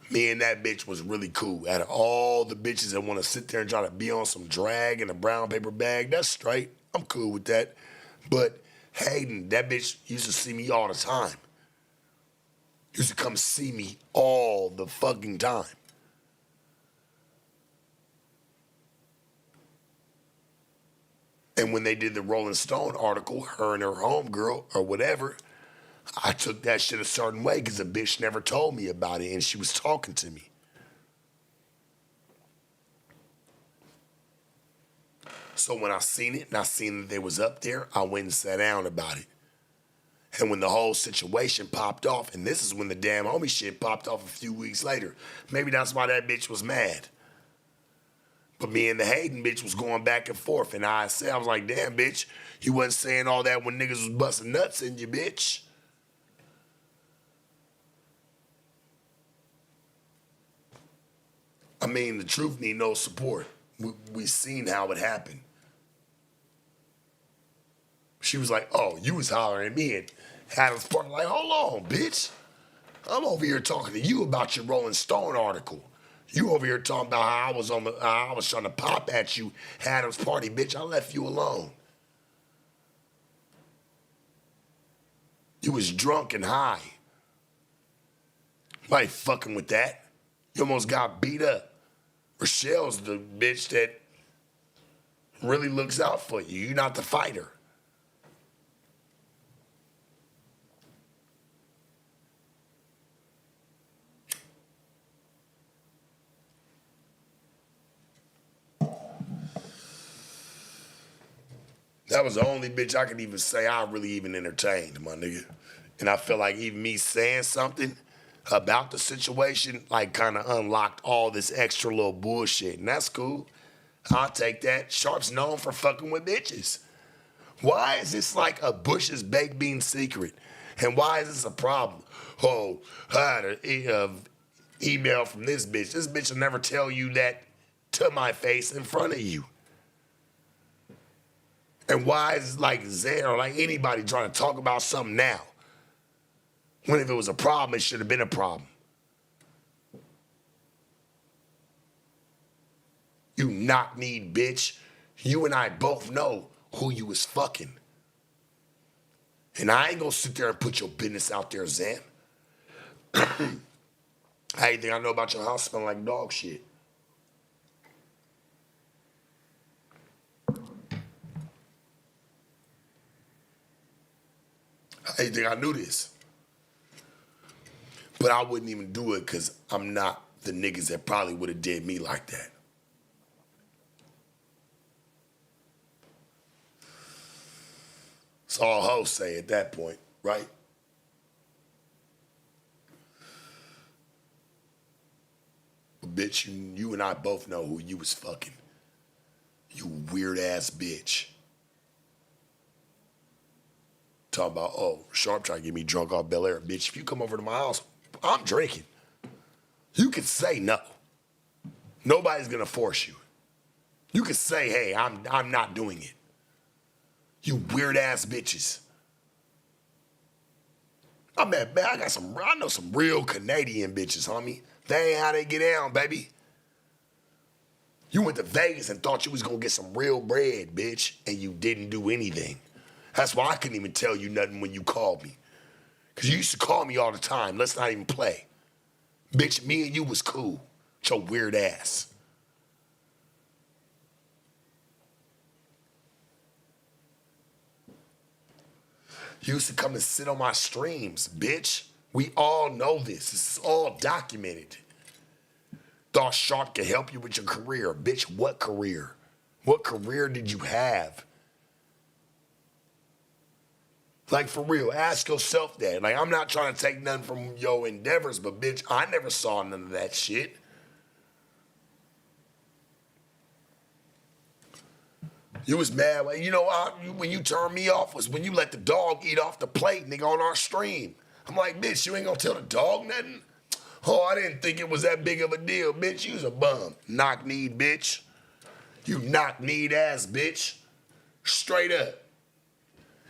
me and that bitch was really cool. Out of all the bitches that want to sit there and try to be on some drag in a brown paper bag, that's straight. I'm cool with that. But Hayden, that bitch used to see me all the time. Used to come see me all the fucking time. And when they did the Rolling Stone article, her and her homegirl or whatever, I took that shit a certain way because the bitch never told me about it and she was talking to me. So when I seen it and I seen that they was up there, I went and sat down about it. And when the whole situation popped off, and this is when the damn homie shit popped off a few weeks later, maybe that's why that bitch was mad. But me and the Hayden bitch was going back and forth. And I was like, damn, bitch, you wasn't saying all that when niggas was busting nuts in you, bitch. I mean, the truth need no support. We seen how it happened. She was like, oh, you was hollering at me and Adam's partner like, hold on, bitch. I'm over here talking to you about your Rolling Stone article. You over here talking about how I was trying to pop at you, Adam's party, bitch. I left you alone. You was drunk and high. Like fucking with that. You almost got beat up. Rochelle's the bitch that really looks out for you. You're not the fighter. That was the only bitch I could even say I really even entertained, my nigga. And I feel like even me saying something about the situation, like kind of unlocked all this extra little bullshit. And that's cool. I'll take that. Sharp's known for fucking with bitches. Why is this like a Bush's baked bean secret? And why is this a problem? Oh, I had an email from this bitch. This bitch will never tell you that to my face in front of you. And why is like Zen or like anybody trying to talk about something now? When if it was a problem, it should have been a problem. You knock-kneed bitch. You and I both know who you was fucking. And I ain't gonna sit there and put your business out there, Zan. How you think I know about your house smelling like dog shit? How you think I knew this? But I wouldn't even do it because I'm not the niggas that probably would have did me like that. It's all hoes say at that point, right? bitch, you and I both know who you was fucking. You weird ass bitch. Talk about, oh, Sharp trying to get me drunk off Bel Air. Bitch, if you come over to my house, I'm drinking. You can say no. Nobody's gonna force you. You can say, hey, I'm not doing it. You weird ass bitches. I know some real Canadian bitches, homie. They ain't how they get down, baby. You went to Vegas and thought you was gonna get some real bread, bitch, and you didn't do anything. That's why I couldn't even tell you nothing when you called me. Because you used to call me all the time. Let's not even play. Bitch, me and you was cool. With your weird ass. You used to come and sit on my streams, bitch. We all know this. This is all documented. Thought Sharp could help you with your career. Bitch, what career? What career did you have? Like, for real, ask yourself that. Like, I'm not trying to take nothing from your endeavors, but bitch, I never saw none of that shit. You was mad. You know, when you turned me off was when you let the dog eat off the plate, nigga, on our stream. I'm like, bitch, you ain't gonna tell the dog nothing? Oh, I didn't think it was that big of a deal, bitch. You's a bum. Knock-kneed, bitch. You knock-kneed ass, bitch. Straight up.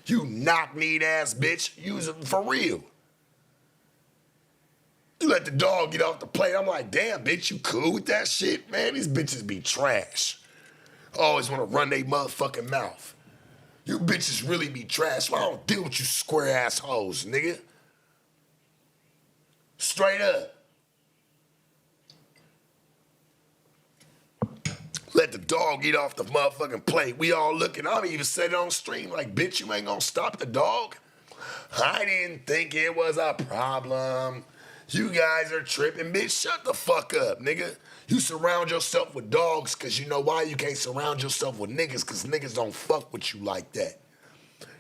You knock-kneed ass, bitch. You's for real. You let the dog get off the plate. I'm like, damn, bitch, you cool with that shit? Man, these bitches be trash. Always want to run their motherfucking mouth. You bitches really be trash. Well, I don't deal with you square ass hoes, nigga. Straight up. Let the dog eat off the motherfucking plate. We all looking. I even said it on stream like, bitch, you ain't gonna stop the dog? I didn't think it was a problem. You guys are tripping. Bitch, shut the fuck up, nigga. You surround yourself with dogs because you know why you can't surround yourself with niggas, because niggas don't fuck with you like that.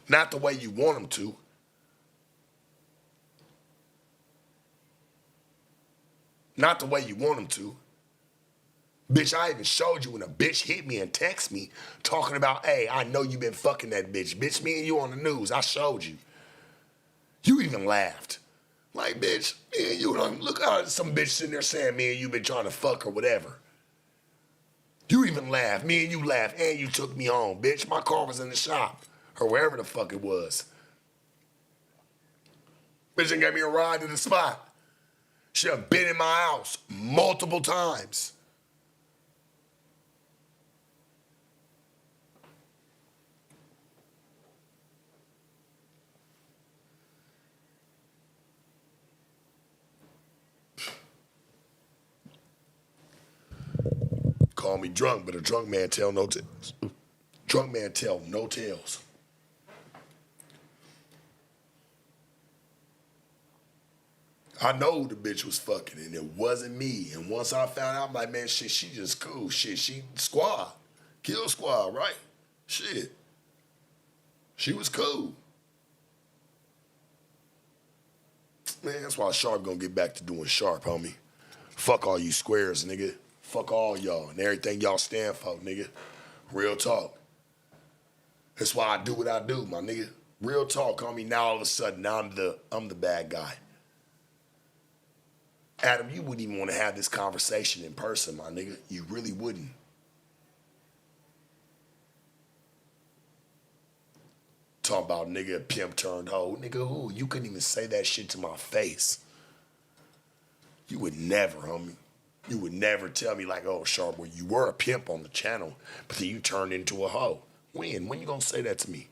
Not the way you want them to. Not the way you want them to. Bitch, I even showed you when a bitch hit me and text me talking about, hey, I know you been fucking that bitch. Bitch, me and you on the news. I showed you. You even laughed. Like, bitch, me and you, look how some bitch sitting there saying me and you been trying to fuck or whatever. You even laughed. Me and you laughed, and you took me home, bitch. My car was in the shop, or wherever the fuck it was. Bitch done gave me a ride to the spot. She have been in my house multiple times. Call me drunk, but a drunk man tell no tales. Drunk man tell no tales. I know the bitch was fucking, and it wasn't me. And once I found out, I'm like, man, shit, she just cool. Shit, she squad. Kill squad, right? Shit. She was cool. Man, that's why Sharp gonna get back to doing Sharp, homie. Fuck all you squares, nigga. Fuck all y'all and everything y'all stand for, nigga. Real talk. That's why I do what I do, my nigga. Real talk, homie. Now all of a sudden, now I'm the bad guy. Adam, you wouldn't even want to have this conversation in person, my nigga. You really wouldn't. Talk about nigga pimp turned hoe. Nigga who? You couldn't even say that shit to my face. You would never, homie. You would never tell me like, oh, Sharp, well, you were a pimp on the channel, but then you turned into a hoe. When? When you gonna say that to me?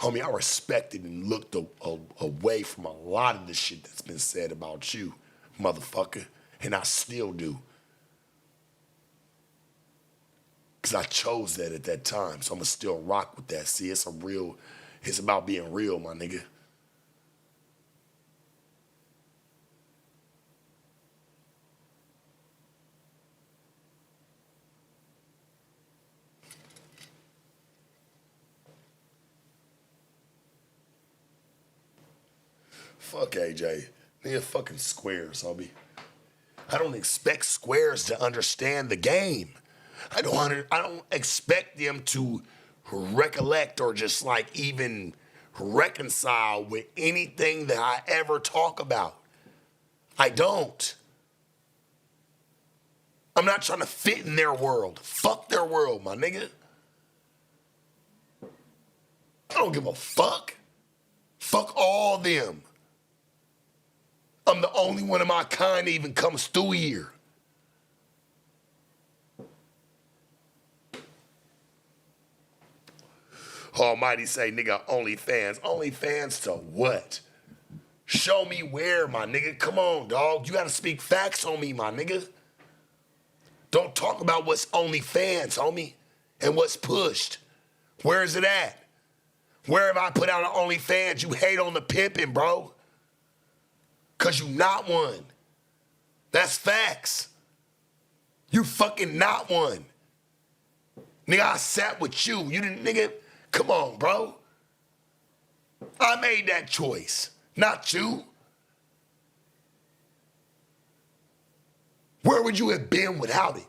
Homie, I respected and looked away from a lot of the shit that's been said about you, motherfucker, and I still do. Because I chose that at that time, so I'm going to still rock with that. See, it's about being real, my nigga. Fuck AJ. They're fucking squares, homie. I don't expect squares to understand the game. I don't expect them to recollect or just like even reconcile with anything that I ever talk about. I don't. I'm not trying to fit in their world. Fuck their world, my nigga. I don't give a fuck. Fuck all them. I'm the only one of my kind that even comes through here. Almighty say, nigga, OnlyFans. OnlyFans to what? Show me where, my nigga. Come on, dog. You gotta speak facts on me, my nigga. Don't talk about what's OnlyFans, homie, and what's pushed. Where is it at? Where have I put out an OnlyFans? You hate on the pimping, bro. Cause you not one. That's facts. You fucking not one. Nigga, I sat with you. You didn't, nigga, come on, bro. I made that choice, not you. Where would you have been without it?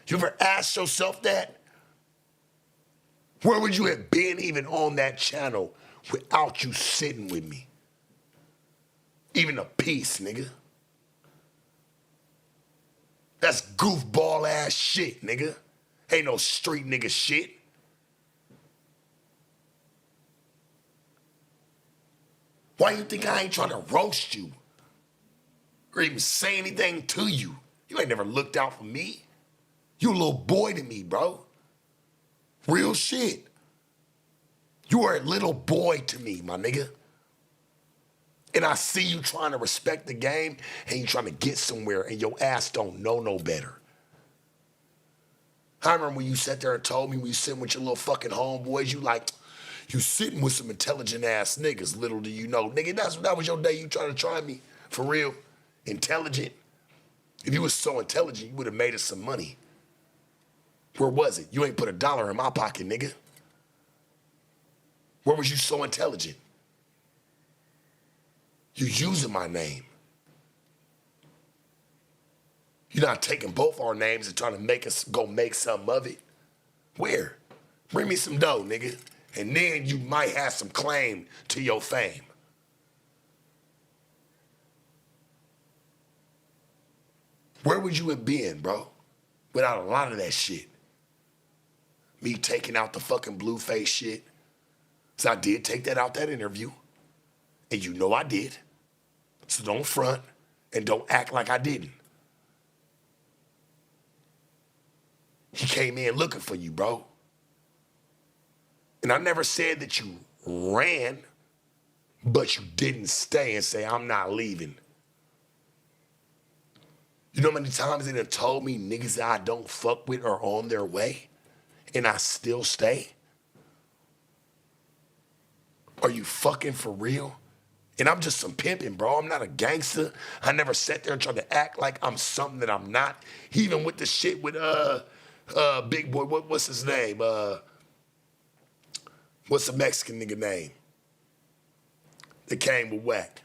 You ever asked yourself that? Where would you have been even on that channel without you sitting with me? Even a piece, nigga. That's goofball ass shit, nigga. Ain't no street nigga shit. Why you think I ain't trying to roast you? Or even say anything to you? You ain't never looked out for me. You a little boy to me, bro. Real shit. You are a little boy to me, my nigga. And I see you trying to respect the game and you trying to get somewhere and your ass don't know no better. I remember when you sat there and told me when you sitting with your little fucking homeboys, you sitting with some intelligent ass niggas, little do you know. Nigga, that was your day you trying to try me, for real. Intelligent. If you was so intelligent, you would have made us some money. Where was it? You ain't put $1 in my pocket, nigga. Where was you so intelligent? You using my name. You're not taking both our names and trying to make us go make something of it. Where? Bring me some dough, nigga. And then you might have some claim to your fame. Where would you have been, bro? Without a lot of that shit. Me taking out the fucking Blueface shit. So I did take that out that interview. And you know I did. So don't front and don't act like I didn't. He came in looking for you, bro. And I never said that you ran, but you didn't stay and say, I'm not leaving. You know how many times they done told me niggas that I don't fuck with are on their way and I still stay? Are you fucking for real? And I'm just some pimping, bro. I'm not a gangster. I never sat there and tried to act like I'm something that I'm not. Even with the shit with Big Boy, what's his name? What's the Mexican nigga name? That came with Wack.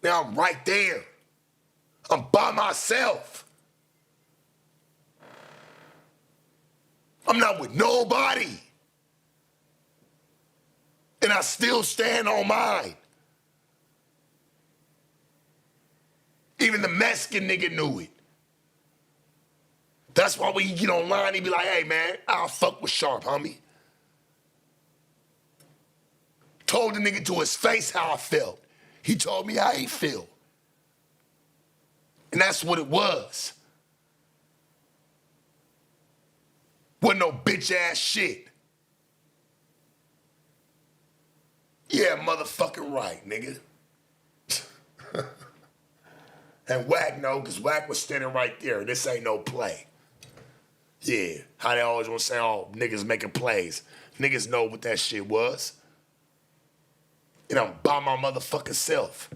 Now I'm right there. I'm by myself. I'm not with nobody. And I still stand on mine. Even the Mexican nigga knew it. That's why when you get online, he be like, hey man, I'll fuck with Sharp, homie. Told the nigga to his face how I felt. He told me how he feel. And that's what it was. Wasn't no bitch ass shit. Yeah, motherfucking right, nigga. And Wack know, because Wack was standing right there. This ain't no play. Yeah, how they always want to say, oh, niggas making plays. Niggas know what that shit was. And I'm by my motherfucking self.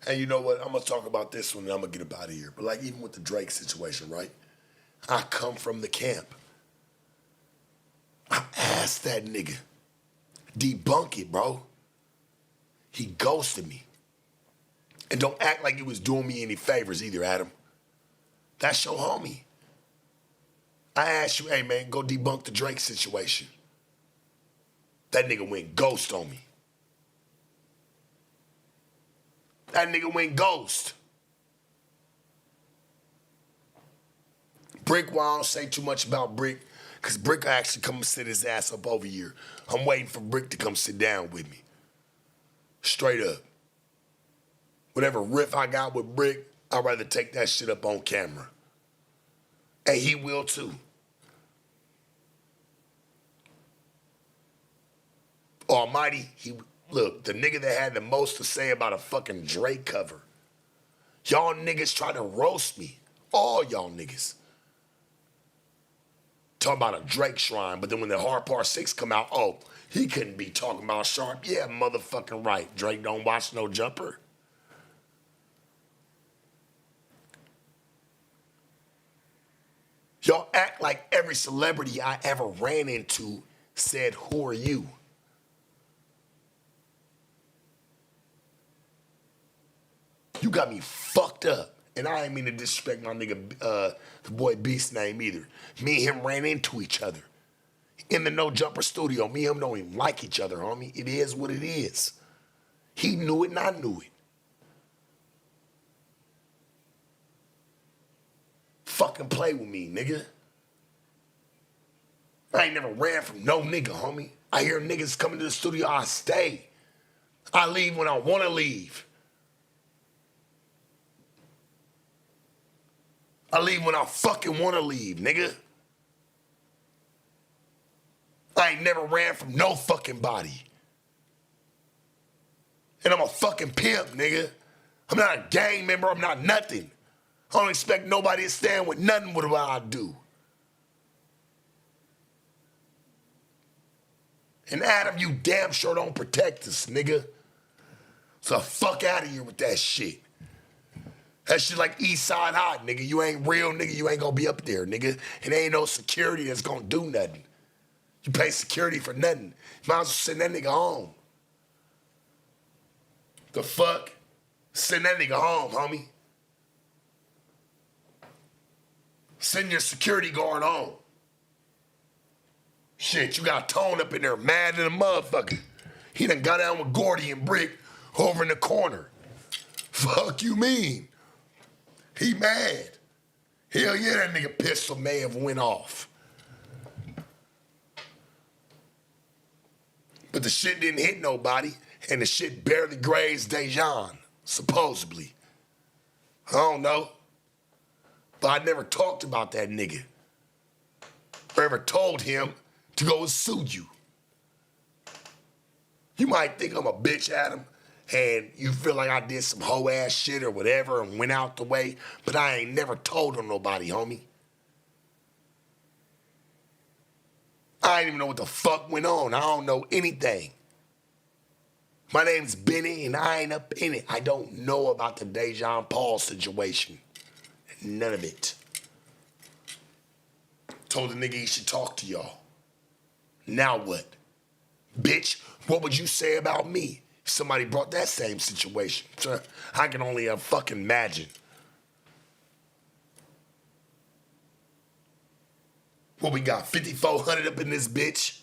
And you know what? I'm gonna talk about this one and I'm gonna get up out of here. But like even with the Drake situation, right? I come from the camp. I asked that nigga, debunk it, bro. He ghosted me. And don't act like he was doing me any favors either, Adam. That's your homie. I asked you, hey man, go debunk the Drake situation. That nigga went ghost on me. That nigga went ghost. Brick, well, I don't say too much about Brick, because Brick actually come and sit his ass up over here. I'm waiting for Brick to come sit down with me. Straight up. Whatever riff I got with Brick, I'd rather take that shit up on camera. And he will too. Almighty, look, the nigga that had the most to say about a fucking Drake cover. Y'all niggas try to roast me. All y'all niggas. Talking about a Drake shrine, but then when the Hard Part 6 come out, oh, he couldn't be talking about Sharp. Yeah, motherfucking right. Drake don't watch no Jumper. Y'all act like every celebrity I ever ran into said, who are you? You got me fucked up. And I ain't mean to disrespect my nigga, the boy Beast name either. Me and him ran into each other. In the No Jumper studio, me and him don't even like each other, homie. It is what it is. He knew it and I knew it. Fucking play with me, nigga. I ain't never ran from no nigga, homie. I hear niggas coming to the studio, I stay. I leave when I want to leave. I leave when I fucking want to leave, nigga. I ain't never ran from no fucking body. And I'm a fucking pimp, nigga. I'm not a gang member. I'm not nothing. I don't expect nobody to stand with nothing with what I do. And Adam, you damn sure don't protect us, nigga. So fuck out of here with that shit. That shit like East Side Hot, nigga. You ain't real, nigga. You ain't gonna be up there, nigga. And there ain't no security that's gonna do nothing. You pay security for nothing. You might as well send that nigga home. The fuck? Send that nigga home, homie. Send your security guard home. Shit, you got Tone up in there mad than a motherfucker. He done got down with Gordy and Brick over in the corner. Fuck you mean? He mad. Hell yeah, that nigga pistol may have went off. But the shit didn't hit nobody, and the shit barely grazed Dejan, supposedly. I don't know. But I never talked about that nigga. Or ever told him to go and sue you. You might think I'm a bitch, Adam, and you feel like I did some hoe ass shit or whatever and went out the way, but I ain't never told on nobody, homie. I didn't even know what the fuck went on. I don't know anything. My name's Benny and I ain't up in it. I don't know about the Dejan Paul situation. None of it. Told the nigga he should talk to y'all. Now what? Bitch, what would you say about me if somebody brought that same situation? I can only fucking imagine. What we got, 5,400 up in this bitch?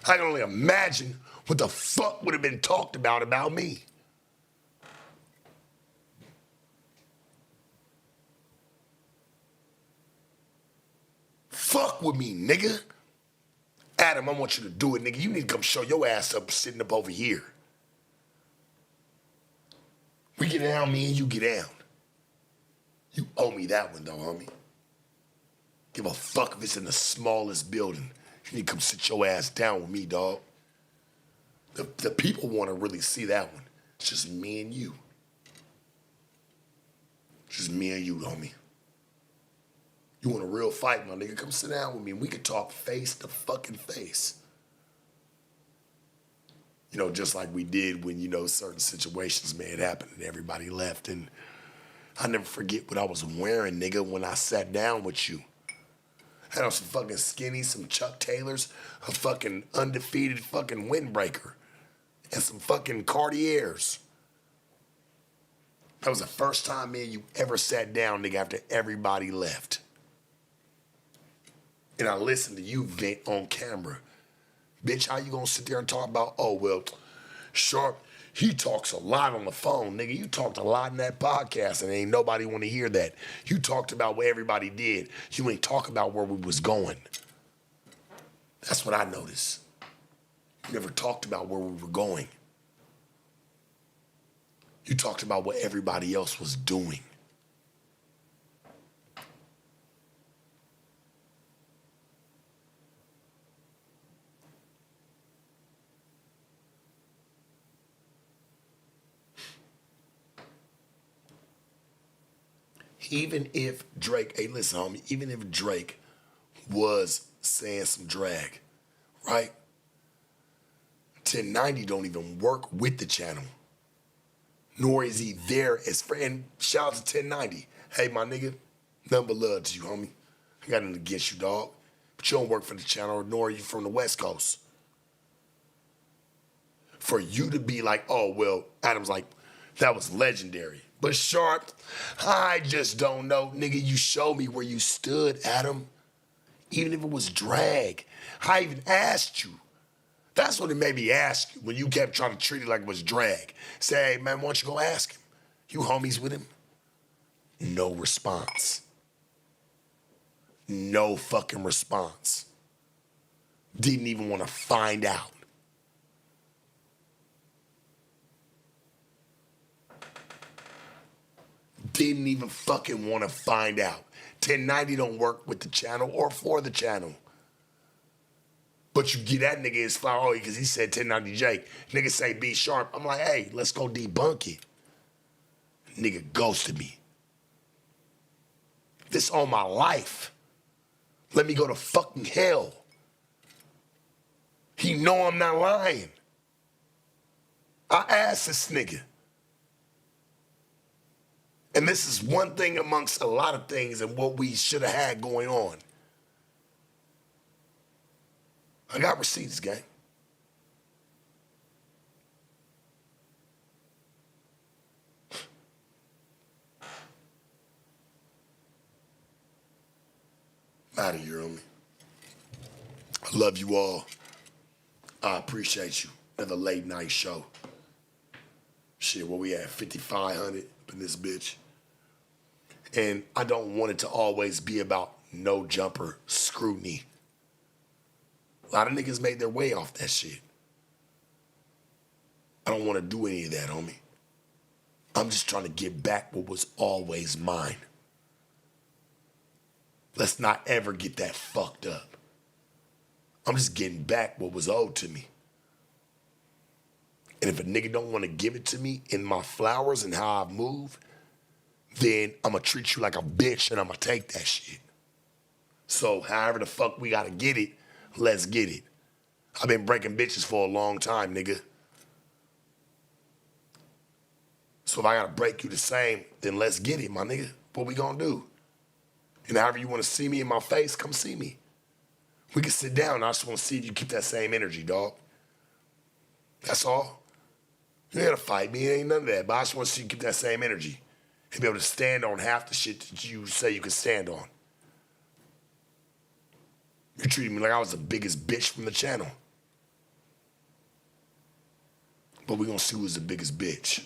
I can only imagine what the fuck would have been talked about me. Fuck with me, nigga. Adam, I want you to do it, nigga. You need to come show your ass up sitting up over here. We get down, me and you get down. You owe me that one, though, homie. Give a fuck if it's in the smallest building. You need to come sit your ass down with me, dog. The people want to really see that one. It's just me and you. Just me and you, homie. You want a real fight, my nigga? Come sit down with me and we can talk face to fucking face. You know, just like we did when, you know, certain situations may have happened and everybody left. And I never forget what I was wearing, nigga, when I sat down with you. I had on some fucking skinny, some Chuck Taylors, a fucking undefeated fucking windbreaker, and some fucking Cartiers. That was the first time me and you ever sat down, nigga, after everybody left. And I listened to you vent on camera. Bitch, how you gonna sit there and talk about, oh, well, Sharp, he talks a lot on the phone. Nigga, you talked a lot in that podcast and ain't nobody want to hear that. You talked about what everybody did. You ain't talk about where we was going. That's what I noticed. You never talked about where we were going. You talked about what everybody else was doing. Even if Drake, hey, listen, homie, even if Drake was saying some drag, right? 1090 don't even work with the channel. Nor is he there as friend. Shout out to 1090. Hey, my nigga, nothing but love to you, homie. I got nothing against you, dog. But you don't work for the channel, nor are you from the West Coast. For you to be like, oh, well, Adam's like, that was legendary. But Sharp, I just don't know. Nigga, you showed me where you stood, Adam. Even if it was drag. I even asked you. That's what it made me ask you when you kept trying to treat it like it was drag. Say, hey, man, why don't you go ask him? You homies with him? No response. No fucking response. Didn't even want to find out. Didn't even fucking want to find out. 1090 don't work with the channel or for the channel. But you get that nigga his flower because he said 1090J. Nigga say B Sharp. I'm like, hey, let's go debunk it. Nigga ghosted me. This all my life. Let me go to fucking hell. He know I'm not lying. I asked this nigga. And this is one thing amongst a lot of things and what we should have had going on. I got receipts, gang. Out of here, homie. I love you all. I appreciate you. Another late night show. Shit, where we at? 5,500 in this bitch. And I don't want it to always be about no jumper scrutiny. A lot of niggas made their way off that shit. I don't want to do any of that, homie. I'm just trying to get back what was always mine. Let's not ever get that fucked up. I'm just getting back what was owed to me. And if a nigga don't want to give it to me in my flowers and how I move, then I'm going to treat you like a bitch and I'm going to take that shit. So however the fuck we got to get it, let's get it. I've been breaking bitches for a long time, nigga. So if I got to break you the same, then let's get it, my nigga. What we going to do? And however you want to see me in my face, come see me. We can sit down. I just want to see if you keep that same energy, dog. That's all. You ain't got to fight me. It ain't none of that. But I just want to see you keep that same energy and be able to stand on half the shit that you say you can stand on. You treated me like I was the biggest bitch from the channel. But we going to see who's the biggest bitch.